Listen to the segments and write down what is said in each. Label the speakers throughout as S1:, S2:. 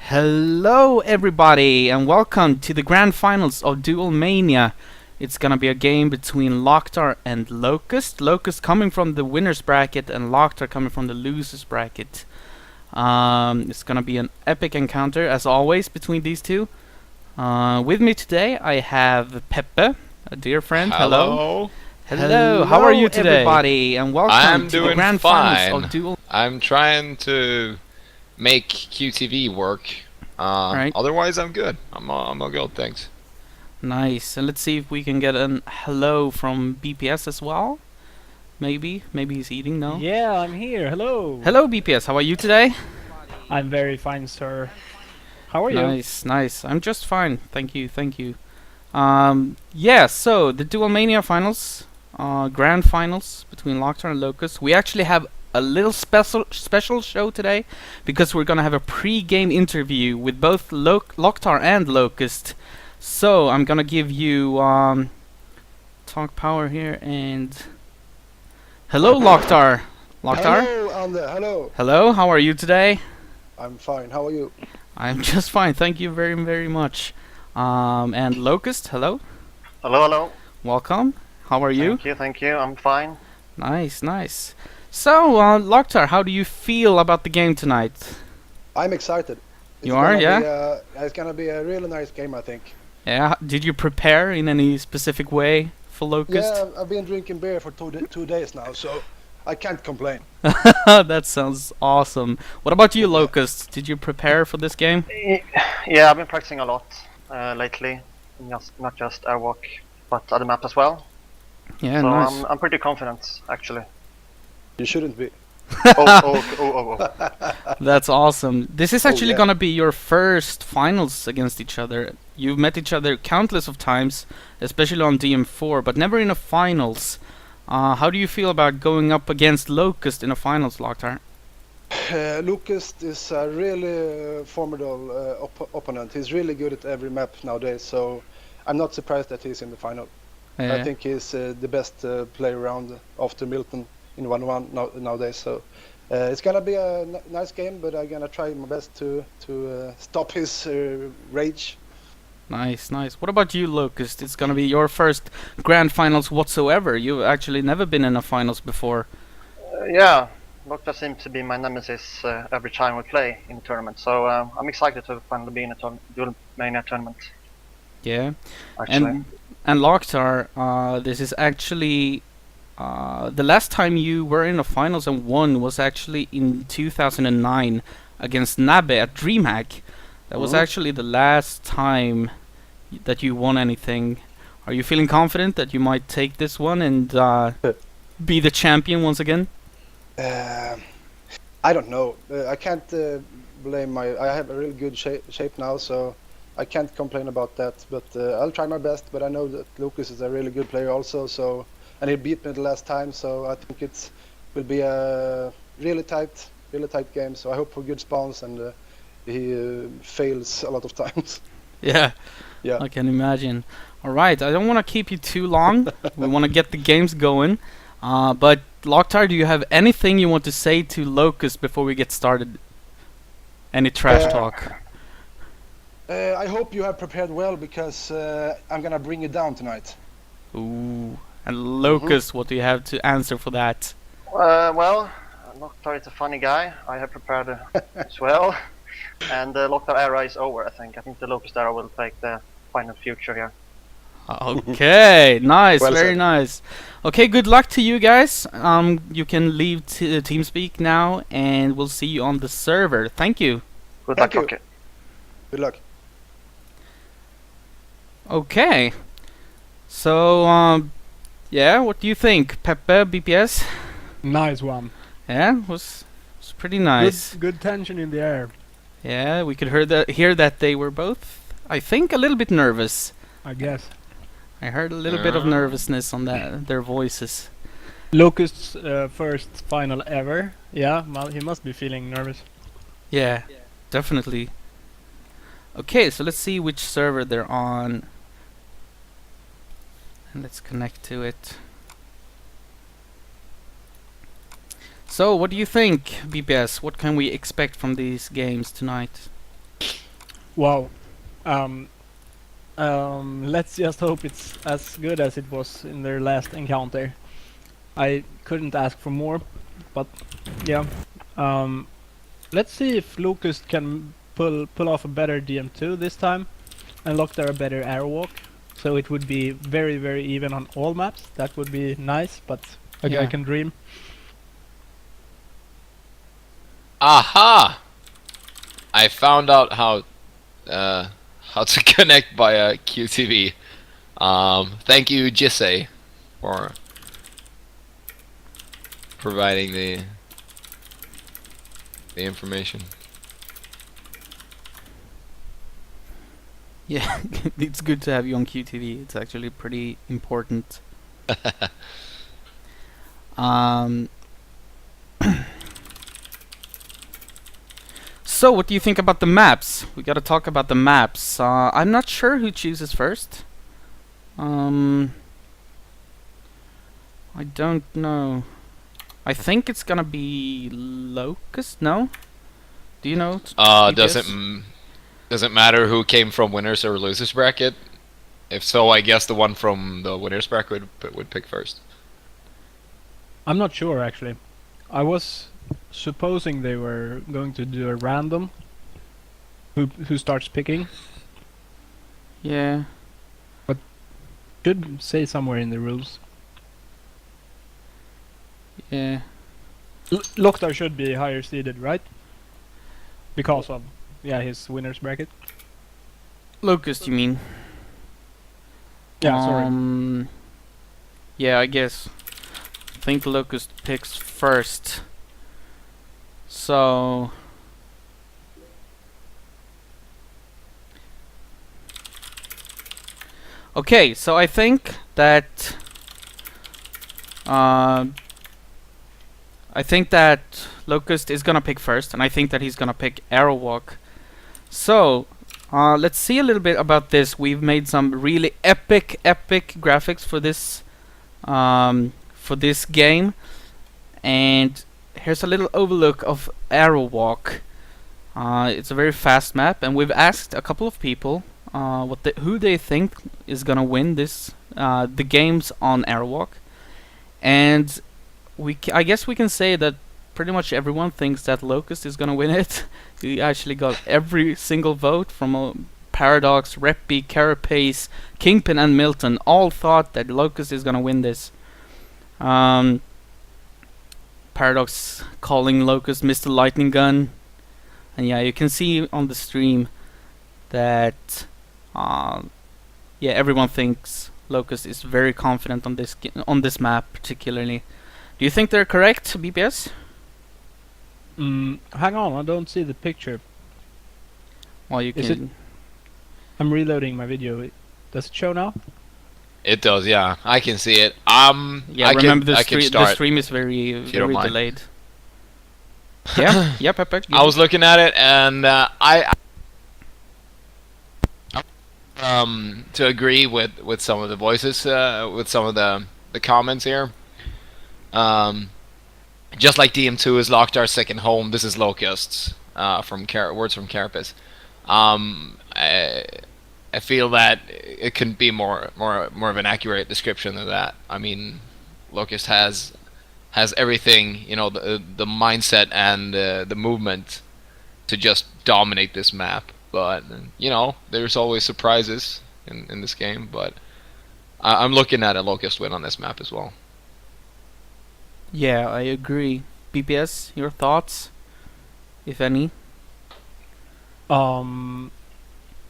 S1: Hello everybody and welcome to the grand finals of Duelmania. It's gonna be a game between LocKtar and Locust. Locust coming from the winner's bracket and LocKtar coming from the loser's bracket. It's gonna be an epic encounter as always between these two. With me today I have Peppe, a dear friend.
S2: Hello.
S1: Hello. How are you today, everybody? And welcome
S2: I'm
S1: to the
S2: doing
S1: grand
S2: fine.
S1: finals of Duel.
S2: I'm trying to make QTV work.
S1: Right.
S2: Otherwise, I'm good. I'm all good. Thanks.
S1: Nice. And let's see if we can get an hello from BPS as well. Maybe he's eating now.
S3: Yeah, I'm here. Hello.
S1: Hello BPS. How are you today?
S3: I'm very fine, sir. How are you?
S1: Nice. I'm just fine. Thank you. Yeah. So the Duelmania finals, grand finals between LocKtar and Locust. We actually have a little special show today because we're gonna have a pre-game interview with both LocKtar and Locust. So I'm gonna give you talk power here and hello LocKtar. LocKtar.
S4: Hello, andeh. Hello.
S1: Hello. How are you today?
S4: I'm fine. How are you?
S1: I'm just fine. Thank you very much. And Locust. Hello.
S5: Hello.
S1: Welcome. How are you?
S5: Thank you. I'm fine.
S1: Nice. So, LocKtar, how do you feel about the game tonight?
S4: I'm excited.
S1: You are, yeah?
S4: It's gonna be a really nice game, I think.
S1: Yeah. Did you prepare in any specific way for Locust?
S4: Yeah, I've been drinking beer for 2 days now, so I can't complain.
S1: That sounds awesome. What about you, Locust? Did you prepare for this game?
S5: Yeah, I've been practicing a lot lately. Not just Aerowalk, but other maps as well.
S1: Yeah,
S5: so
S1: nice.
S5: I'm pretty confident, actually.
S4: You shouldn't be.
S5: oh.
S1: That's awesome. This is actually
S4: yeah.
S1: gonna be your first finals against each other. You've met each other countless of times, especially on DM4, but never in a finals. How do you feel about going up against Locust in a finals, LocKtar?
S4: Locust is a really formidable opponent. He's really good at every map nowadays, so I'm not surprised that he's in the final. I think he's the best player around after Milton in 1-1 nowadays. So it's gonna be a nice game, but I'm gonna try my best to stop his rage.
S1: Nice. What about you, Locust? It's gonna be your first grand finals whatsoever. You've actually never been in a finals before.
S5: Yeah, LocKtar seems to be my nemesis every time we play in a tournament. So I'm excited to finally be in a Duelmania tournament.
S1: Yeah.
S5: Actually.
S1: And LocKtar, this is actually the last time you were in a finals and won was actually in 2009 against Nabe at DreamHack. That was actually the last time that you won anything. Are you feeling confident that you might take this one and be the champion once again?
S4: I don't know. I can't blame I have a really good shape now, so I can't complain about that. But I'll try my best. But I know that Lucas is a really good player also. So, and he beat me the last time. So I think it will be a really tight game. So I hope for good spawns and he fails a lot of times.
S1: Yeah.
S4: Yeah.
S1: I can imagine. All right. I don't want to keep you too long. We want to get the games going. But LocKtar, do you have anything you want to say to Locust before we get started? Any trash talk?
S4: I hope you have prepared well because I'm gonna bring you down tonight.
S1: Ooh. And Locust, what do you have to answer for that?
S5: Well, LocKtar is a funny guy. I have prepared as well. And the LocKtar era is over, I think. I think the Locust era will take the final future here.
S1: Okay, nice,
S4: Well
S1: very
S4: said.
S1: nice. Okay, good luck to you guys. You can leave TeamSpeak now, and we'll see you on the server. Thank you.
S5: Good
S4: Thank
S5: luck,
S4: you.
S5: Rocky.
S4: Good luck.
S1: Okay. So, yeah, what do you think, Peppe, BPS?
S3: Nice one.
S1: Yeah, was pretty nice.
S3: Good tension in the air,
S1: Yeah, we could hear that they were both, I think, a little bit nervous.
S3: I guess.
S1: I heard a little bit of nervousness on their voices.
S3: Locust's first final ever. Yeah, well, he must be feeling nervous.
S1: Yeah, definitely. Okay, so let's see which server they're on. And let's connect to it. So, what do you think, BPS? What can we expect from these games tonight?
S3: Wow. Um, let's just hope it's as good as it was in their last encounter. I couldn't ask for more, but yeah. Let's see if Locust can pull off a better DM2 this time, and LocKtar a better Aerowalk. So it would be very, very even on all maps. That would be nice, but a guy can dream.
S2: Aha! I found out how to connect via QTV. Thank you, Jisse, for providing the information.
S1: Yeah, it's good to have you on QTV. It's actually pretty important. So, what do you think about the maps? We gotta talk about the maps. I'm not sure who chooses first. I don't know. I think it's gonna be Locust. No? Do you know?
S2: Doesn't matter who came from winners or losers bracket. If so, I guess the one from the winners bracket would pick first.
S3: I'm not sure actually. I was supposing they were going to do a random. Who starts picking?
S1: Yeah.
S3: Should say somewhere in the rules.
S1: Yeah.
S3: LocKtar should be higher seeded, right? Because of his winners bracket.
S1: Locust, you mean?
S3: Yeah, sorry.
S1: Yeah, I guess. I think Locust picks first. So... Okay, so I think that... I think that Locust is gonna pick first, and I think that he's gonna pick Aerowalk. So, let's see a little bit about this. We've made some really epic graphics for this game, and here's a little overlook of Aerowalk. It's a very fast map, and we've asked a couple of people who they think is gonna win this the games on Aerowalk, and I guess we can say that pretty much everyone thinks that Locust is gonna win it. We actually got every single vote from Paradox, Reppy, Carapace, Kingpin, and Milton. All thought that Locust is gonna win this. Paradox calling Locust Mr. Lightning Gun, and yeah, you can see on the stream that everyone thinks Locust is very confident on this map particularly. Do you think they're correct, BPS?
S3: Hang on, I don't see the picture.
S1: Well, you can.
S3: I'm reloading my video. Does it show now?
S2: It does, yeah. I can see it.
S1: Yeah, remember the stream is very delayed. Yeah, Peppe.
S2: I was looking at it, and I to agree with some of the voices, with some of the comments here. Just like DM2 is LocKtar's second home, this is Locust's. From words from Carapace. I feel that it couldn't be more of an accurate description of that. I mean, Locust has everything, you know, the mindset and the movement to just dominate this map. But you know, there's always surprises in this game. But I'm looking at a Locust win on this map as well.
S1: Yeah, I agree. BPS, your thoughts, if any?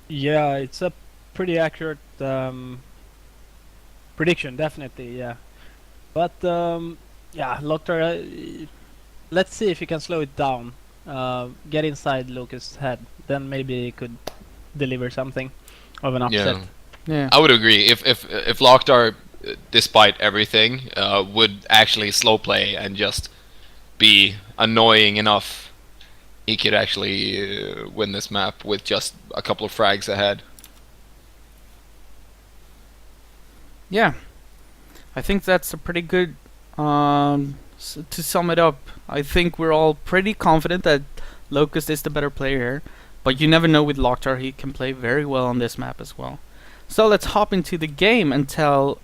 S3: Yeah, it's a pretty accurate prediction, definitely, yeah. But yeah, LocKtar, let's see if he can slow it down. Get inside Locust's head, then maybe he could deliver something of an upset.
S1: Yeah.
S2: I would agree. If LocKtar, despite everything, would actually slow play and just be annoying enough, he could actually win this map with just a couple of frags ahead.
S1: Yeah, I think that's a pretty good. To sum it up, I think we're all pretty confident that Locust is the better player here. But you never know with LocKtar, he can play very well on this map as well. So let's hop into the game and tell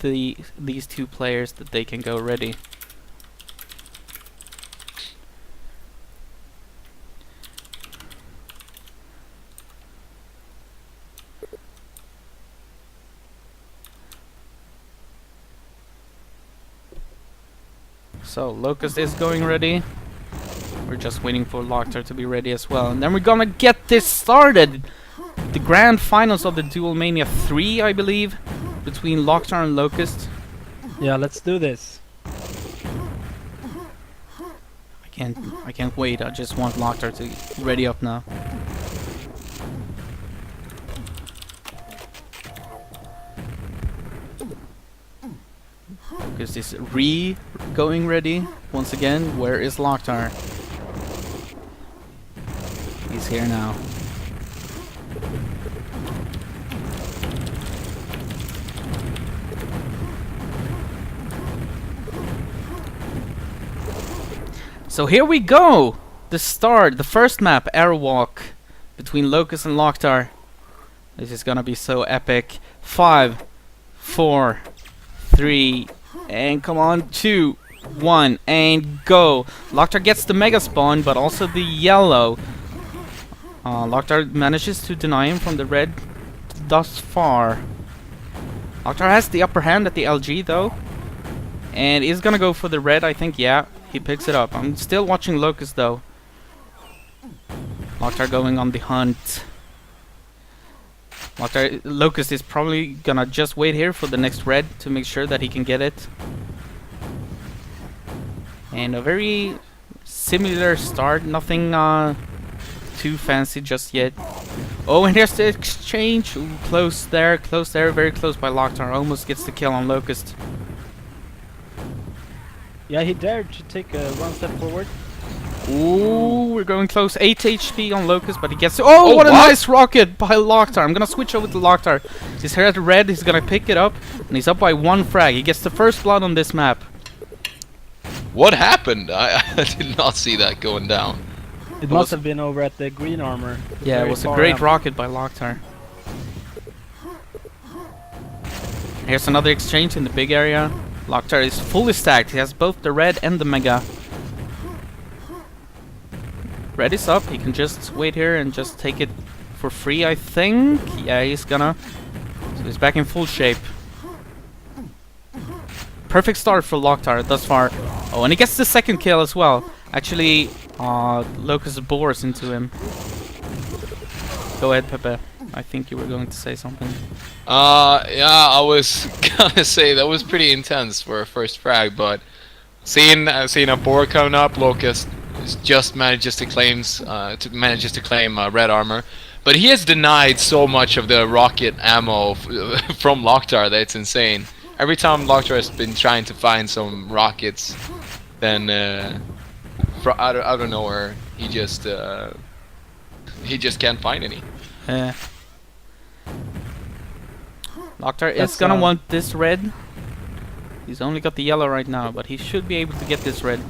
S1: these two players that they can go ready. So Locust is going ready. We're just waiting for LocKtar to be ready as well. And then we're gonna get this started! The grand finals of the Duelmania 3, I believe, between LocKtar and Locust.
S3: Yeah, let's do this.
S1: I can't wait. I just want LocKtar to ready up now. Locust is going ready once again. Where is LocKtar? He's here now. So here we go! The start, the first map, Aerowalk, between Locust and LocKtar. This is gonna be so epic. 5, 4, 3, and come on, 2, 1, and go! LocKtar gets the mega spawn, but also the yellow. LocKtar manages to deny him from the red thus far. LocKtar has the upper hand at the LG though, and is gonna go for the red, I think, yeah. He picks it up. I'm still watching Locust though. LocKtar going on the hunt. Locust is probably gonna just wait here for the next red to make sure that he can get it. And a very similar start, nothing too fancy just yet. Oh, and here's the exchange. Ooh, close there, very close by LocKtar. Almost gets the kill on Locust.
S3: Yeah, he dared to take one step forward.
S1: Ooh, we're going close. 8 HP on Locust, but he gets... Oh, what a nice rocket by LocKtar. I'm gonna switch over to LocKtar. He's here at red, he's gonna pick it up, and he's up by 1 frag. He gets the first blood on this map.
S2: What happened? I did not see that going down.
S3: It must have been over at the green armor.
S1: Yeah, it was a great rocket by LocKtar. Here's another exchange in the big area. LocKtar is fully stacked. He has both the red and the mega. Red is up. He can just wait here and just take it for free, I think. Yeah, he's gonna. So he's back in full shape. Perfect start for LocKtar thus far. Oh, and he gets the second kill as well. Actually, Locust bores into him. Go ahead, Peppe. I think you were going to say something.
S2: Yeah, I was gonna say that was pretty intense for a first frag, but seeing a board coming up, Locust just manages to claim red armor, but he has denied so much of the rocket ammo from LocKtar that it's insane. Every time LocKtar has been trying to find some rockets, then out of nowhere he just can't find any.
S1: LocKtar is gonna want this red. He's only got the yellow right now, but he should be able to get this red.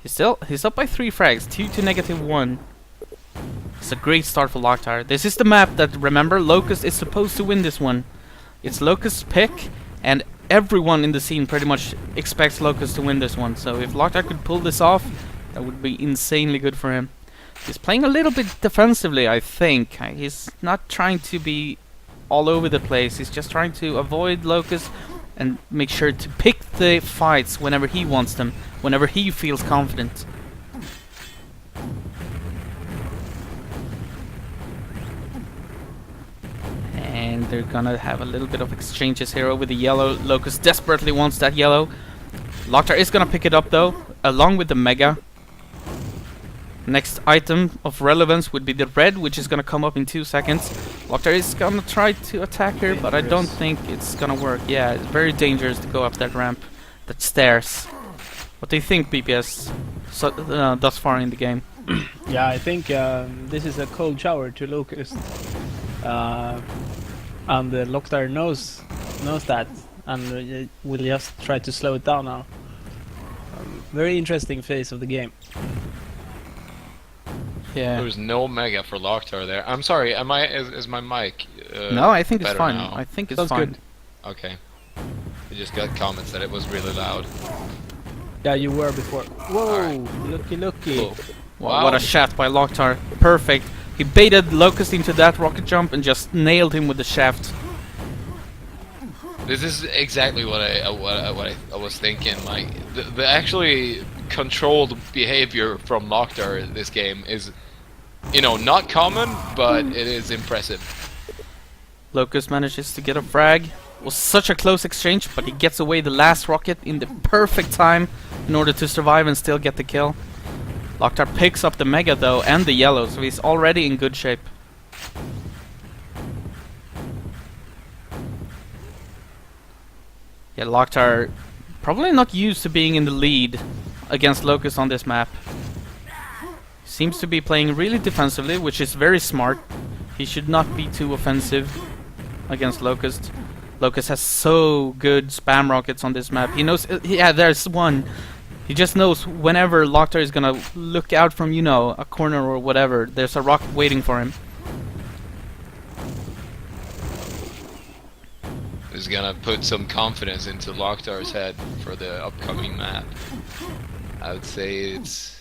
S1: He's up by 3 frags, 2 to -1. It's a great start for LocKtar. This is the map that, remember, Locust is supposed to win this one. It's Locust's pick, and everyone in the scene pretty much expects Locust to win this one. So if LocKtar could pull this off, that would be insanely good for him. He's playing a little bit defensively, I think. He's not trying to be all over the place. He's just trying to avoid Locust and make sure to pick the fights whenever he wants them, whenever he feels confident. And they're gonna have a little bit of exchanges here over the yellow. Locust desperately wants that yellow. LocKtar is gonna pick it up though, along with the mega. Next item of relevance would be the red, which is gonna come up in 2 seconds. LocKtar is gonna try to attack here, but I don't think it's gonna work. Yeah, it's very dangerous to go up that ramp, that stairs. What do you think, BPS, thus far in the game?
S3: Yeah, I think this is a cold shower to Locust. And LocKtar knows that, and will just try to slow it down now. Very interesting phase of the game.
S1: Yeah.
S2: There's no mega for LocKtar there. I'm sorry. Is my mic?
S1: No, I think it's
S2: better
S1: fine.
S2: now?
S1: I think it's
S3: Sounds
S1: fine.
S3: good.
S2: Okay. I just got comments that it was really loud.
S3: Yeah, you were before. Whoa,
S2: Alright.
S3: looky.
S2: Cool.
S1: Wow, what a shaft by LocKtar. Perfect. He baited Locust into that rocket jump and just nailed him with the shaft.
S2: This is exactly what I was thinking. Like the actually controlled behavior from LocKtar in this game is, you know, not common, but it is impressive.
S1: Locust manages to get a frag. It was such a close exchange, but he gets away the last rocket in the perfect time in order to survive and still get the kill. LocKtar picks up the mega though and the yellow, so he's already in good shape. Yeah, LocKtar probably not used to being in the lead against Locust on this map. Seems to be playing really defensively, which is very smart. He should not be too offensive against Locust. Locust has so good spam rockets on this map. He knows, yeah, there's one. He just knows whenever LocKtar is gonna look out from, you know, a corner or whatever, there's a rocket waiting for him.
S2: Is gonna put some confidence into LocKtar's head for the upcoming map. I would say it's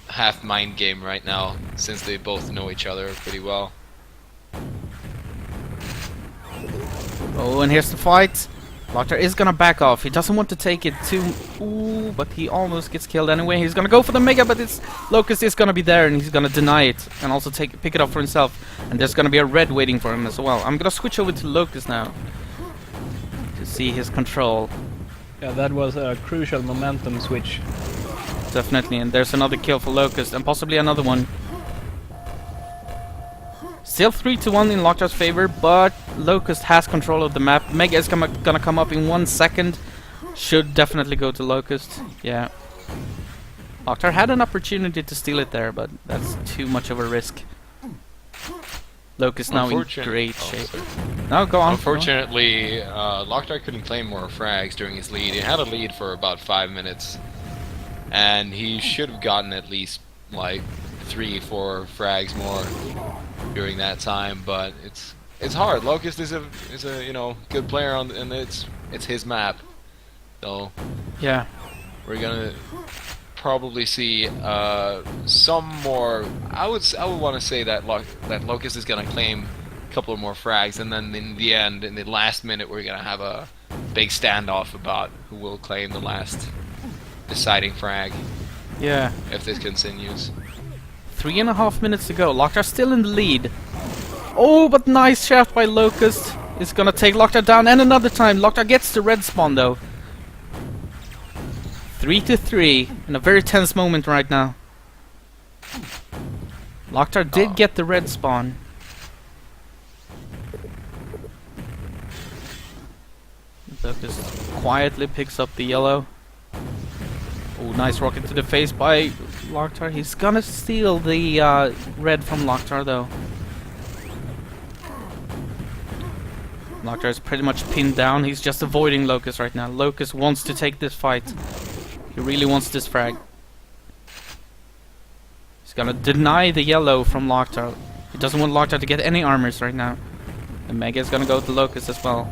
S2: half mind game right now, since they both know each other pretty well.
S1: Oh, and here's the fight. LocKtar is gonna back off. He doesn't want to take it too... Ooh, but he almost gets killed anyway. He's gonna go for the mega, but it's Locust is gonna be there and he's gonna deny it and also pick it up for himself. And there's gonna be a red waiting for him as well. I'm gonna switch over to Locust now to see his control.
S3: Yeah, that was a crucial momentum switch.
S1: Definitely, and there's another kill for Locust and possibly another one. Still 3-1 in LocKtar's favor, but Locust has control of the map. Mega is gonna come up in 1 second. Should definitely go to Locust. Yeah. LocKtar had an opportunity to steal it there, but that's too much of a risk. Locust now in great shape. No, go on.
S2: Unfortunately, LocKtar couldn't claim more frags during his lead. He had a lead for about 5 minutes, and he should have gotten at least like 3-4 frags more during that time. But it's hard. Locust is a you know, good player on, and it's his map, so
S1: yeah,
S2: we're gonna probably see some more. I would want to say that Locust is gonna claim a couple of more frags, and then in the end, in the last minute, we're gonna have a big standoff about who will claim the last deciding frag.
S1: Yeah.
S2: If this continues.
S1: 3.5 minutes to go. LocKtar still in the lead. Oh, but nice shaft by Locust. It's gonna take LocKtar down, and another time. LocKtar gets the red spawn though. 3-3 in a very tense moment right now. LocKtar did get the red spawn. Locust quietly picks up the yellow. Oh, nice rocket to the face by LocKtar. He's gonna steal the red from LocKtar though. LocKtar is pretty much pinned down. He's just avoiding Locust right now. Locust wants to take this fight. He really wants this frag. He's gonna deny the yellow from LocKtar. He doesn't want LocKtar to get any armors right now. And Mega is gonna go to Locust as well.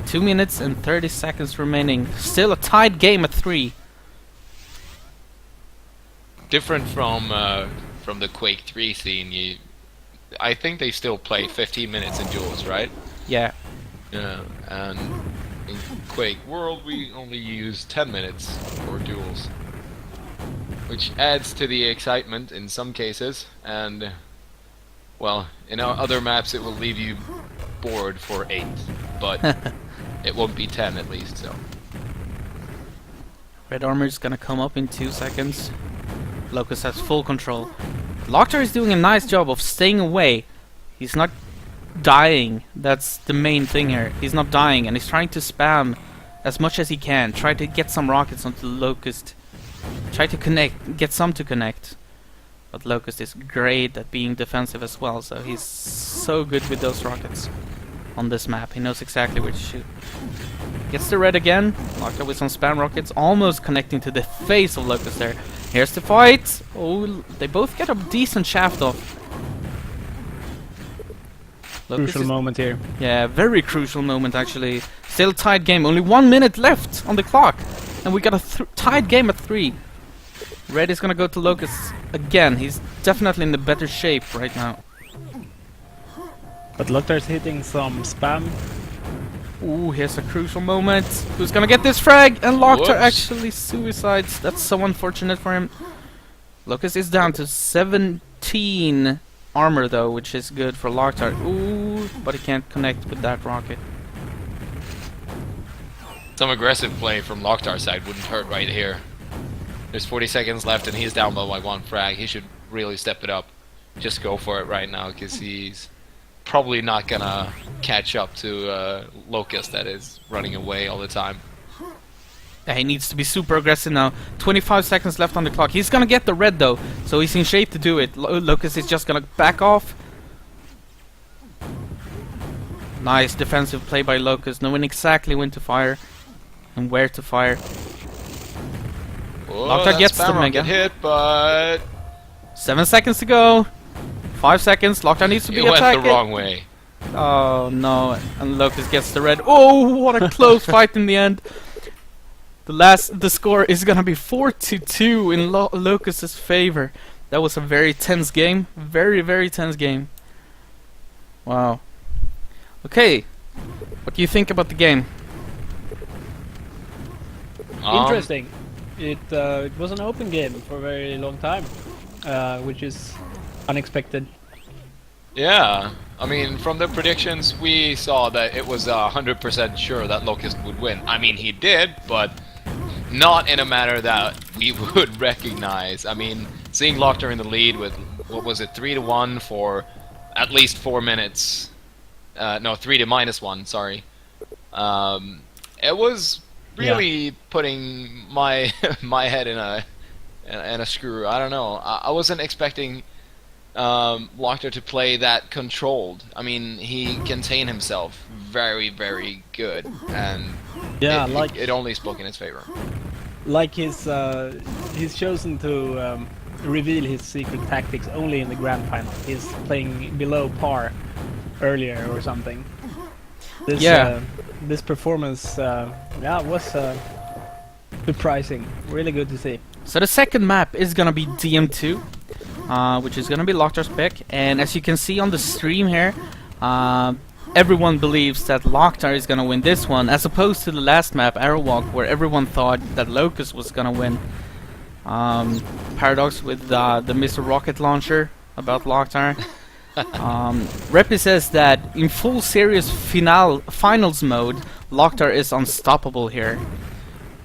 S1: Two minutes and 30 seconds remaining. Still a tied game at 3.
S2: Different from the Quake 3 scene. I think they still play 15 minutes in duels, right?
S1: Yeah.
S2: Yeah, and in QuakeWorld we only use 10 minutes for duels, which adds to the excitement in some cases, and well, in our other maps it will leave you bored for 8, but it won't be 10 at least. So
S1: Red armor is gonna come up in 2 seconds. Locust has full control. LocKtar is doing a nice job of staying away. He's not dying. That's the main thing here. He's not dying, and he's trying to spam as much as he can. Try to get some rockets onto Locust. Try to connect, get some to connect. But Locust is great at being defensive as well, so he's so good with those rockets. on this map. He knows exactly where to shoot. Gets the red again. LocKtar with some spam rockets, almost connecting to the face of Locust there. Here's the fight. Oh, they both get a decent shaft off.
S3: Crucial moment here.
S1: Yeah, very crucial moment actually. Still tied game. Only 1 minute left on the clock, and we got a tied game at 3. Red is gonna go to Locust again. He's definitely in the better shape right now.
S3: But LocKtar's hitting some spam.
S1: Ooh, here's a crucial moment. Who's gonna get this frag? And LocKtar
S2: Whoops.
S1: actually suicides. That's so unfortunate for him. Locust is down to 17 armor though, which is good for LocKtar. Ooh, but he can't connect with that rocket.
S2: Some aggressive play from LocKtar's side wouldn't hurt right here. There's 40 seconds left and he's down by like 1 frag. He should really step it up. Just go for it right now because he's probably not gonna catch up to Locust that is running away all the time.
S1: Yeah, he needs to be super aggressive now. 25 seconds left on the clock. He's gonna get the red though, so he's in shape to do it. Locust is just gonna back off. Nice defensive play by Locust, knowing exactly when to fire and where to fire.
S2: Oh,
S1: LocKtar gets the mega
S2: hit, but
S1: 7 seconds to go. 5 seconds. LocKtar needs to be
S2: it went
S1: attacking.
S2: the wrong way.
S1: Oh no! And Locust gets the red. Oh, what a close fight in the end. The score is gonna be 4-2 in Locust's favor. That was a very tense game. Very, very tense game. Wow. Okay. What do you think about the game?
S3: Interesting. It was an open game for a very long time, which is unexpected.
S2: Yeah, I mean, from the predictions, we saw that it was 100% sure that Locust would win. I mean, he did, but not in a manner that we would recognize. I mean, seeing LocKtar in the lead with, what was it, 3-1 for at least 4 minutes. No, 3-1, sorry. It was really putting my my head in a screw. I don't know. I wasn't expecting LocKtar to play that controlled. I mean, he contained himself very, very good, and it only spoke in his favor.
S3: Like he's chosen to reveal his secret tactics only in the grand final. He's playing below par earlier or something. This performance, was surprising. Really good to see.
S1: So the second map is gonna be DM2. Which is gonna be LocKtar's pick, and as you can see on the stream here, everyone believes that LocKtar is gonna win this one, as opposed to the last map, Aerowalk, where everyone thought that Locust was gonna win. Paradox with the missile rocket launcher about LocKtar. Reppy says that in full serious finals mode, LocKtar is unstoppable here.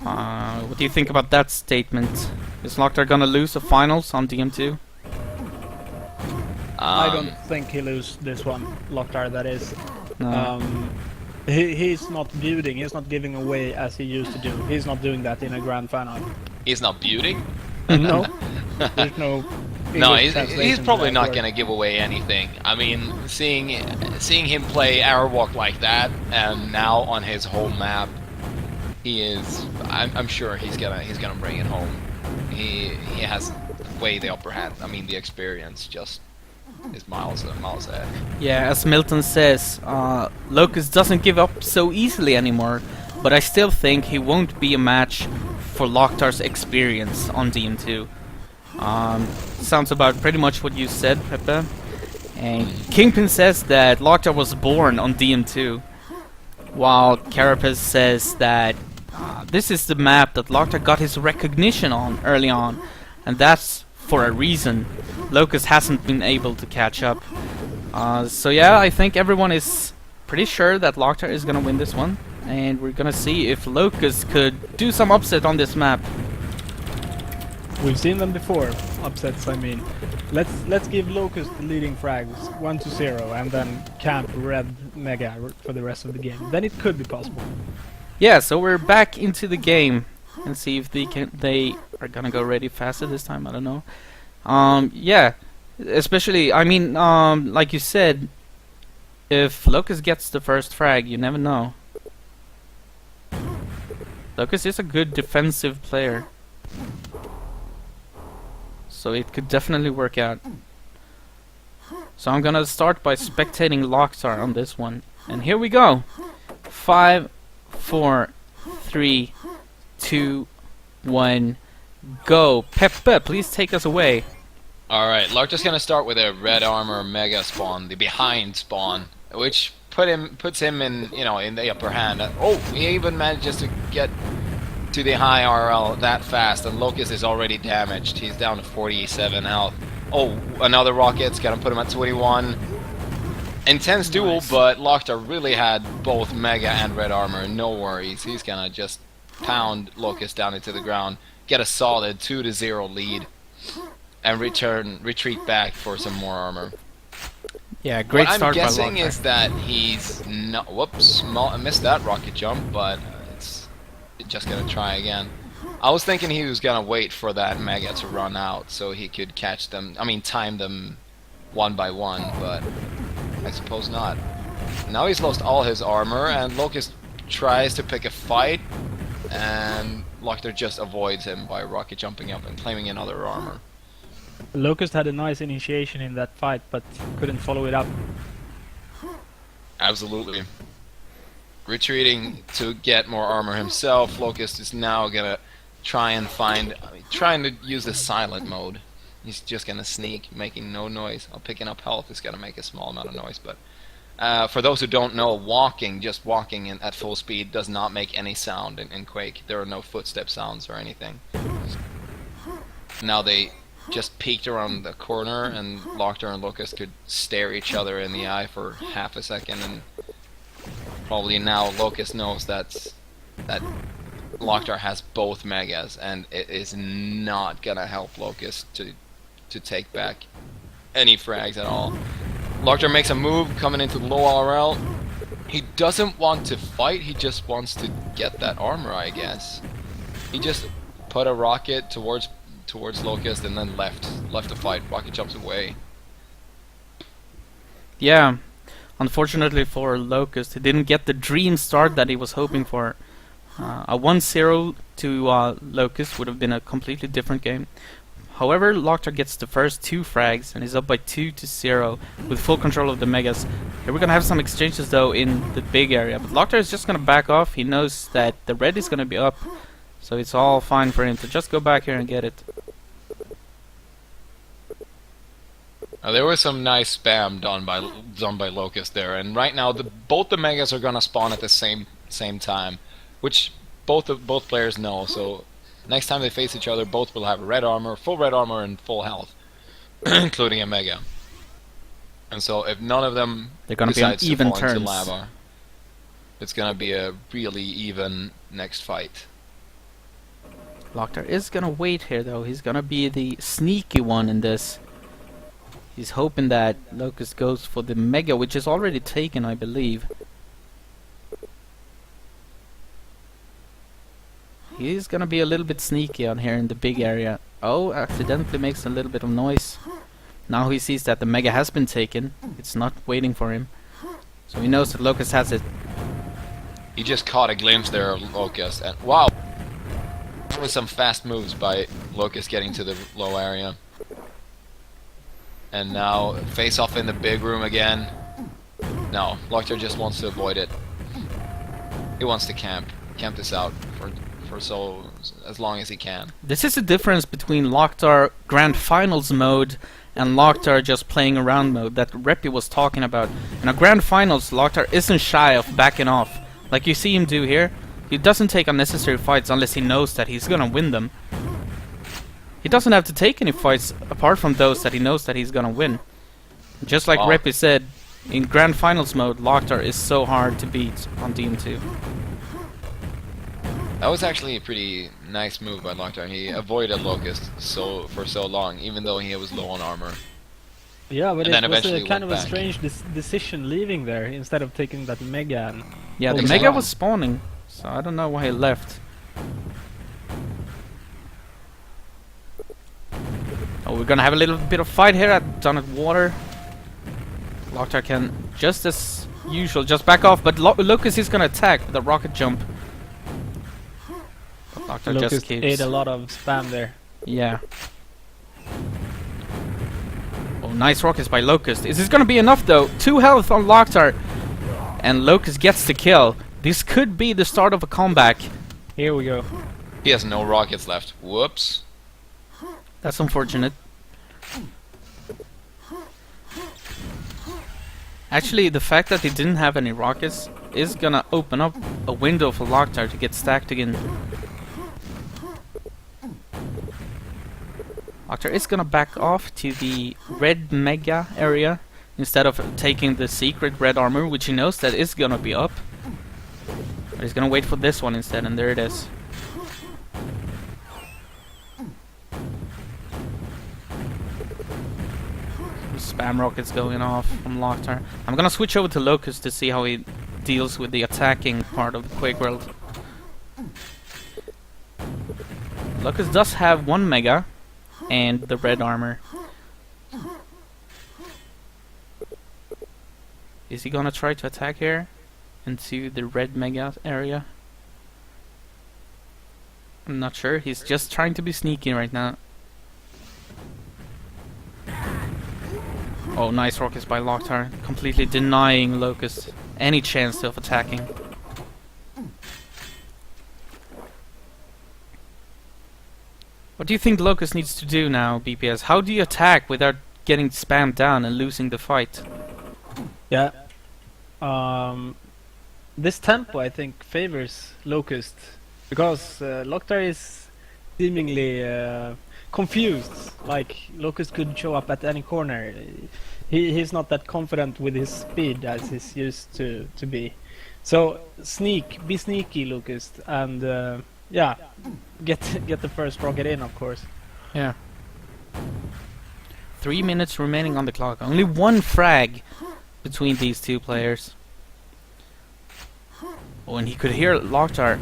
S1: What do you think about that statement? Is LocKtar gonna lose the finals on DM2?
S3: I don't think he loses this one, LocKtar, that is.
S1: No.
S3: He's not building, he's not giving away as he used to do. He's not doing that in a grand final.
S2: He's not building?
S3: No. There's no...
S2: No,
S3: English
S2: he's
S3: translation
S2: probably
S3: to that
S2: not
S3: word.
S2: going to give away anything. I mean, seeing him play Aerowalk like that, and now on his home map, he is. I'm sure he's gonna bring it home. He has way the upper hand. I mean, the experience just is miles ahead.
S1: Yeah, as Milton says, Locust doesn't give up so easily anymore, but I still think he won't be a match for LocKtar's experience on DM2. Sounds about pretty much what you said, Peppe. And Kingpin says that LocKtar was born on DM2, while Carapace says that this is the map that LocKtar got his recognition on early on, and that's for a reason. Locust hasn't been able to catch up. So yeah, I think everyone is pretty sure that LocKtar is gonna win this one, and we're gonna see if Locust could do some upset on this map.
S3: We've seen them before, upsets I mean. Let's give Locust the leading frags, 1-0, and then camp red mega for the rest of the game. Then it could be possible.
S1: Yeah, so we're back into the game and see if they are gonna go ready faster this time. I don't know. Yeah, especially I mean, like you said, if Locust gets the first frag, you never know. Locust is a good defensive player, so it could definitely work out. So I'm gonna start by spectating LocKtar on this one. And here we go. 5, 4, 3, 2, 1, go. Peppe, please take us away.
S2: Alright, LocKtar's gonna start with a red armor mega spawn, the behind spawn, which puts him in, you know, in the upper hand. Oh, he even manages to get to the high RL that fast, and Locust is already damaged. He's down to 47 health. Oh, another rocket's gonna put him at 21. Intense duel, but LocKtar really had both mega and red armor. No worries. He's gonna just pound Locust down into the ground, get a solid 2-0 lead, and retreat back for some more armor.
S1: Yeah, great
S2: what
S1: start by LocKtar.
S2: I'm guessing is that he's not. Whoops, I missed that rocket jump, but it's just gonna try again. I was thinking he was gonna wait for that mega to run out so he could catch them. I mean, time them one by one, but I suppose not. Now he's lost all his armor, and Locust tries to pick a fight, and LocKtar just avoids him by rocket jumping up and claiming another armor.
S3: Locust had a nice initiation in that fight, but couldn't follow it up.
S2: Absolutely. Retreating to get more armor himself, Locust is now gonna trying to use the silent mode. He's just gonna sneak, making no noise. Picking up health is gonna make a small amount of noise, but for those who don't know, just walking at full speed does not make any sound in Quake. There are no footstep sounds or anything. Now they just peeked around the corner, and LocKtar and Locust could stare each other in the eye for half a second, and probably now Locust knows that LocKtar has both megas, and it is not gonna help Locust to take back any frags at all. LocKtar makes a move coming into the low RL. He doesn't want to fight, he just wants to get that armor, I guess. He just put a rocket towards Locust and then left the fight. Rocket jumps away.
S1: Yeah, unfortunately for Locust, he didn't get the dream start that he was hoping for. A 1-0 to Locust would have been a completely different game. However, LocKtar gets the first 2 frags and is up by 2-0 with full control of the megas. Here we're gonna have some exchanges though in the big area, but LocKtar is just gonna back off. He knows that the red is gonna be up, so it's all fine for him to just go back here and get it.
S2: Now, there was some nice spam done by Locust there, and right now both the megas are gonna spawn at the same time, which both players know. So next time they face each other, both will have red armor, full red armor, and full health, including a mega. And so if none of them
S1: They're gonna be on
S2: decides to
S1: even
S2: fall into
S1: turns.
S2: lava, it's gonna be a really even next fight.
S1: LocKtar is gonna wait here though. He's gonna be the sneaky one in this. He's hoping that Locust goes for the mega, which is already taken, I believe. He's gonna be a little bit sneaky on here in the big area. Oh, accidentally makes a little bit of noise. Now he sees that the mega has been taken. It's not waiting for him. So he knows that Locust has it.
S2: He just caught a glimpse there of Locust, and wow! There was some fast moves by Locust getting to the low area. And now, face off in the big room again. No, LocKtar just wants to avoid it. He wants to camp this out for as long as he can.
S1: This is the difference between LocKtar Grand Finals mode and LocKtar just playing around mode that Reppy was talking about. In a Grand Finals, LocKtar isn't shy of backing off. Like you see him do here. He doesn't take unnecessary fights unless he knows that he's gonna win them. He doesn't have to take any fights apart from those that he knows that he's gonna win. Just like Reppy said, in Grand Finals mode, LocKtar is so hard to beat on DM2.
S2: That was actually a pretty nice move by LocKtar. He avoided Locust for so long, even though he was low on armor.
S3: Yeah, but
S2: And
S3: it was
S2: eventually
S3: a kind of
S2: went
S3: a
S2: back.
S3: strange decision leaving there instead of taking that mega. And
S1: Yeah, the
S3: holding
S1: mega
S3: on.
S1: was spawning, so I don't know why he left. Oh, we're gonna have a little bit of fight here at Donut Water. LocKtar can, just as usual, just back off, but Locust is gonna attack with a rocket jump. But LocKtar just
S3: Locust
S1: keeps...
S3: ate a lot of spam there.
S1: Yeah. Oh, nice rockets by Locust. Is this gonna be enough though? 2 health on LocKtar. And Locust gets the kill. This could be the start of a comeback.
S3: Here we go.
S2: He has no rockets left. Whoops.
S1: That's unfortunate. Actually, the fact that he didn't have any rockets is gonna open up a window for LocKtar to get stacked again. LocKtar is gonna back off to the red mega area instead of taking the secret red armor, which he knows that is gonna be up. But he's gonna wait for this one instead, and there it is. Spam rockets going off from LocKtar. I'm gonna switch over to Locust to see how he deals with the attacking part of the QuakeWorld. Locust does have 1 mega and the red armor. Is he gonna try to attack here into the red mega area? I'm not sure. He's just trying to be sneaky right now. Oh, nice rockets by LocKtar, completely denying Locust any chance of attacking. What do you think Locust needs to do now, BPS? How do you attack without getting spammed down and losing the fight?
S3: Yeah. This tempo, I think, favors Locust because LocKtar is seemingly confused. Like Locust could show up at any corner. He's not that confident with his speed as he's used to be. So be sneaky, Locust, and yeah, get the first rocket in, of course.
S1: Yeah. 3 minutes remaining on the clock. Only 1 frag between these 2 players. Oh, and he could hear LocKtar.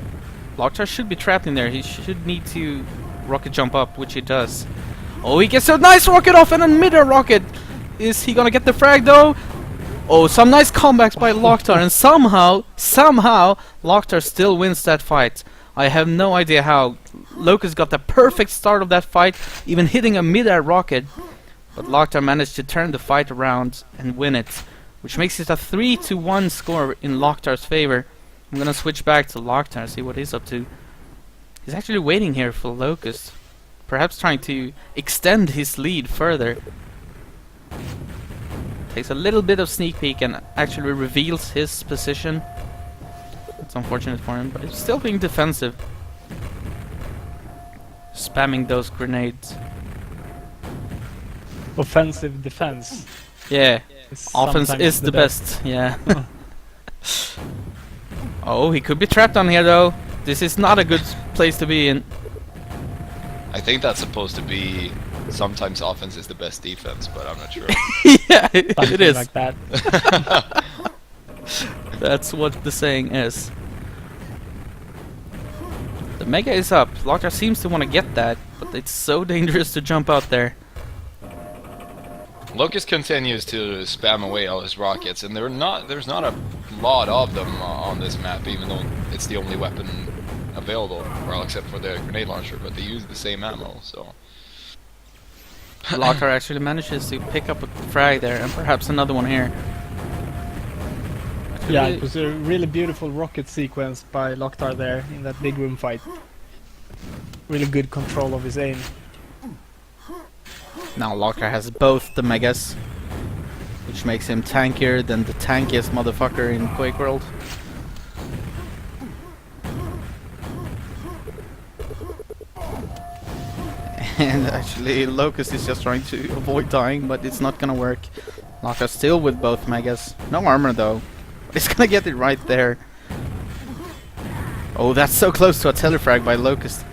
S1: LocKtar should be trapped in there. He should need to rocket jump up, which he does. Oh, he gets a nice rocket off and a mid-air rocket. Is he gonna get the frag though? Oh, some nice comebacks by LocKtar, and somehow LocKtar still wins that fight. I have no idea how. Locust got the perfect start of that fight, even hitting a mid-air rocket. But LocKtar managed to turn the fight around and win it, which makes it a 3-1 score in LocKtar's favor. I'm gonna switch back to LocKtar and see what he's up to. He's actually waiting here for Locust, perhaps trying to extend his lead further. Takes a little bit of sneak peek and actually reveals his position. It's unfortunate for him, but he's still being defensive. Spamming those grenades.
S3: Offensive defense.
S1: Yeah,
S3: Is
S1: offense
S3: sometimes
S1: is the best. Yeah. Oh, he could be trapped on here though. This is not a good place to be in.
S2: I think that's supposed to be sometimes offense is the best defense, but I'm not sure.
S1: Yeah, it is.
S3: Like that.
S1: That's what the saying is. The mega is up. LocKtar seems to want to get that, but it's so dangerous to jump out there.
S2: Locust continues to spam away all his rockets, and there's not a lot of them on this map, even though it's the only weapon available, well, except for the grenade launcher, but they use the same ammo, so...
S1: LocKtar actually manages to pick up a frag there, and perhaps another one here.
S3: Yeah, it was a really beautiful rocket sequence by LocKtar there in that big room fight. Really good control of his aim.
S1: Now LocKtar has both the megas, which makes him tankier than the tankiest motherfucker in QuakeWorld. And actually Locust is just trying to avoid dying, but it's not gonna work. LocKtar still with both megas. No armor though. He's gonna get it right there. Oh, that's so close to a telefrag by Locust.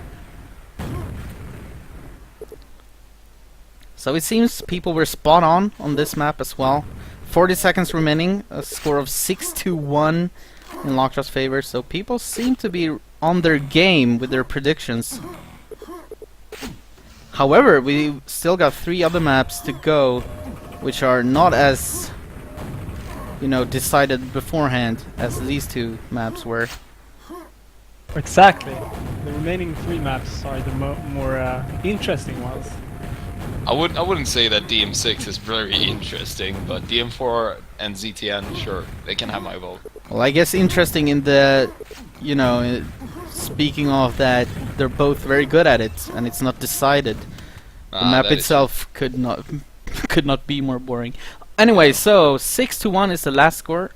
S1: So it seems people were spot on this map as well. 40 seconds remaining, a score of 6-1 in LocKtar's favor. So people seem to be on their game with their predictions. However, we still got 3 other maps to go, which are not as you know, decided beforehand, as these two maps were.
S3: Exactly. The remaining 3 maps are the more interesting ones.
S2: I wouldn't say that DM6 is very interesting, but DM4 and ZTN, sure, they can have my vote.
S1: Well, I guess interesting in the, you know, speaking of that, they're both very good at it, and it's not decided. The map itself could not be more boring. Anyway, so 6-1 is the last score.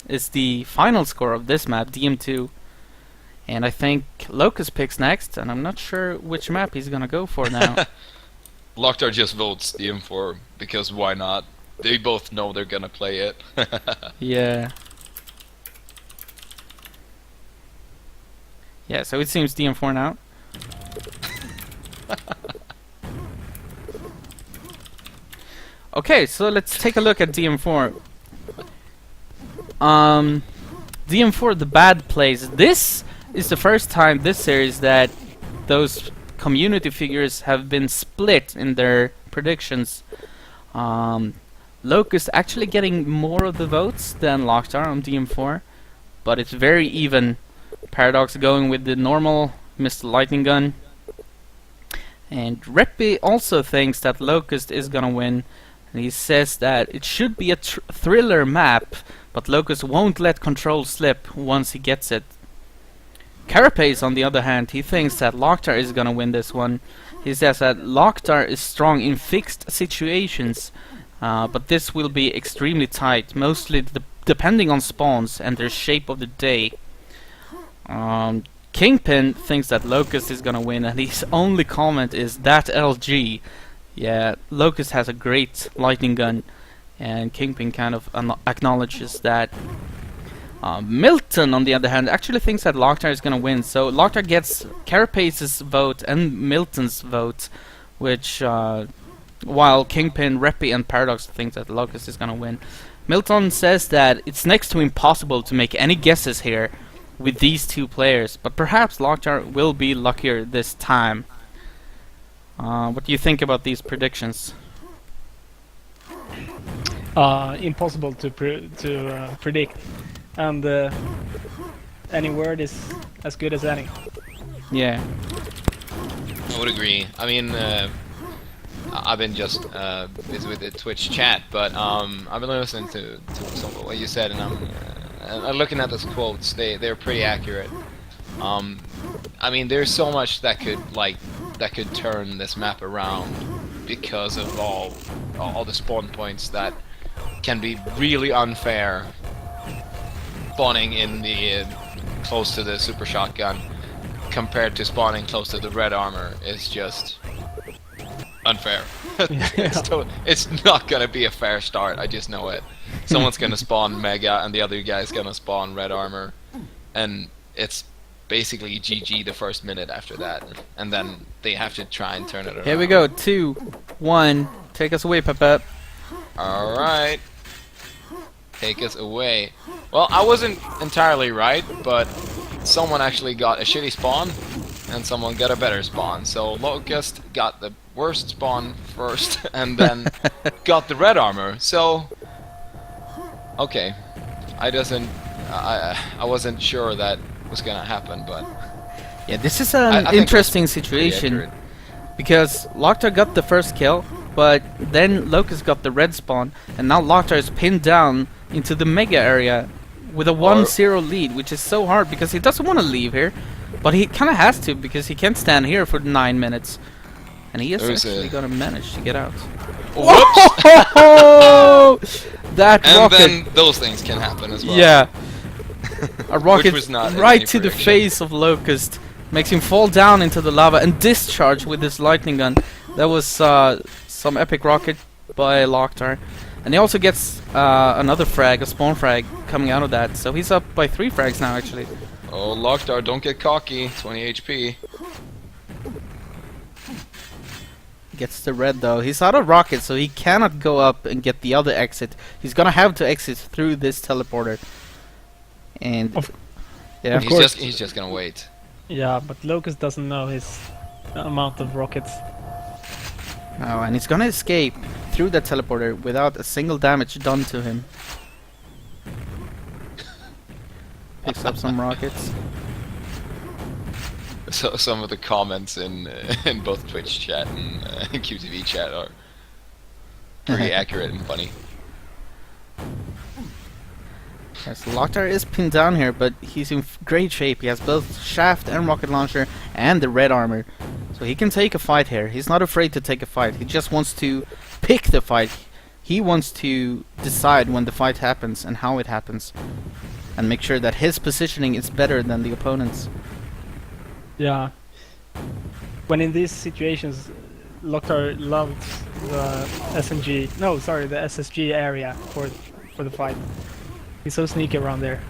S1: It's the final score of this map, DM2. And I think Locust picks next, and I'm not sure which map he's gonna go for now.
S2: LocKtar just votes DM4 because why not? They both know they're gonna play it.
S1: Yeah. Yeah, so it seems DM4 now. Okay, so let's take a look at DM4. DM4, the bad plays. This is the first time this series that those community figures have been split in their predictions. Locust actually getting more of the votes than LocKtar on DM4, but it's very even. Paradox going with the normal Mr. Lightning Gun. And Reppy also thinks that Locust is gonna win. And he says that it should be a thriller map, but Locust won't let control slip once he gets it. Carapace, on the other hand, he thinks that LocKtar is gonna win this one. He says that LocKtar is strong in fixed situations, but this will be extremely tight, mostly depending on spawns and their shape of the day. Kingpin thinks that Locust is gonna win, and his only comment is that LG. Yeah, Locust has a great lightning gun, and Kingpin kind of acknowledges that. Milton, on the other hand, actually thinks that LocKtar is gonna win, so LocKtar gets Carapace's vote and Milton's vote, which, while Kingpin, Reppy, and Paradox thinks that Locust is gonna win. Milton says that it's next to impossible to make any guesses here with these two players, but perhaps LocKtar will be luckier this time. What do you think about these predictions?
S3: Impossible to predict, and any word is as good as any.
S1: Yeah.
S2: I would agree. I mean, I've been just busy with the Twitch chat, but I've been listening to some of what you said, and I'm looking at those quotes. They're pretty accurate. I mean, there's so much that could turn this map around because of all the spawn points that can be really unfair. Spawning in the close to the super shotgun compared to spawning close to the red armor is just unfair. It's not gonna be a fair start. I just know it. Someone's gonna spawn mega and the other guy's gonna spawn red armor, and it's basically GG the first minute after that, and then they have to try and turn it around.
S1: Here we go, 2, 1. Take us away, Peppe.
S2: Alright. Take us away. Well, I wasn't entirely right, but someone actually got a shitty spawn, and someone got a better spawn. So Locust got the worst spawn first, and then got the red armor. So, okay. I wasn't sure that was gonna happen, but
S1: yeah, this is an interesting situation because LocKtar got the first kill, but then Locust got the red spawn, and now LocKtar is pinned down into the mega area with a 1-0 lead, which is so hard because he doesn't want to leave here, but he kind of has to because he can't stand here for 9 minutes, and he is actually gonna manage to get out.
S2: Whoops!
S1: That
S2: and
S1: rocket!
S2: Then those things can happen as well.
S1: Yeah. A rocket right to the
S2: prediction.
S1: face of Locust, makes him fall down into the lava and discharge with his lightning gun. That was some epic rocket by LocKtar. And he also gets another frag, a spawn frag, coming out of that. So he's up by 3 frags now, actually.
S2: Oh, LocKtar, don't get cocky. 20 HP.
S1: Gets the red, though. He's out of rocket, so he cannot go up and get the other exit. He's gonna have to exit through this teleporter. And yeah,
S2: he's just gonna wait.
S3: Yeah, but Locust doesn't know his amount of rockets.
S1: Oh, and he's gonna escape through that teleporter without a single damage done to him. Picks up some rockets.
S2: So some of the comments in both Twitch chat and QTV chat are pretty accurate and funny.
S1: Yes, LocKtar is pinned down here, but he's in great shape. He has both shaft and rocket launcher and the red armor. So he can take a fight here. He's not afraid to take a fight. He just wants to pick the fight. He wants to decide when the fight happens and how it happens. And make sure that his positioning is better than the opponent's.
S3: Yeah. When in these situations, LocKtar loved the SMG. No, sorry, the SSG area for the fight. He's so sneaky around there.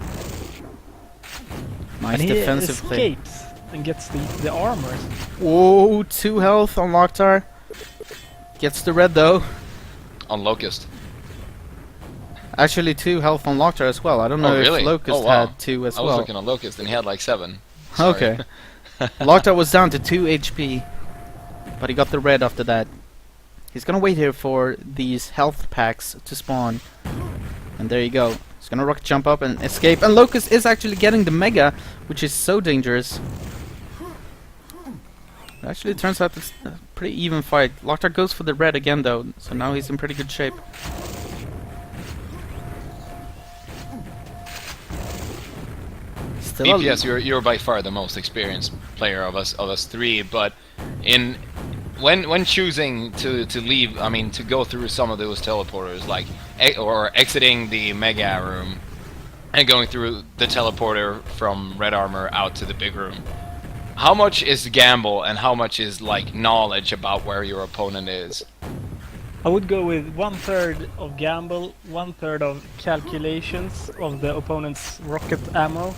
S1: Nice
S3: and
S1: defensive play.
S3: Escapes and gets the armor.
S1: Whoa, 2 health on LocKtar. Gets the red though.
S2: On Locust.
S1: Actually 2 health on LocKtar as well. I don't know
S2: really?
S1: if Locust had 2 as
S2: I
S1: well.
S2: was looking on Locust and he had like 7. Sorry.
S1: Okay. LocKtar was down to 2 HP. But he got the red after that. He's gonna wait here for these health packs to spawn. And there you go. He's gonna rocket jump up and escape. And Locust is actually getting the mega, which is so dangerous. It actually turns out it's a pretty even fight. LocKtar goes for the red again though, so now he's in pretty good shape. Still
S2: BPS, you're by far the most experienced player of us three, but when choosing to leave, I mean to go through some of those teleporters, like or exiting the mega room and going through the teleporter from red armor out to the big room, how much is gamble and how much is like knowledge about where your opponent is?
S3: I would go with 1/3 of gamble, 1/3 of calculations of the opponent's rocket ammo,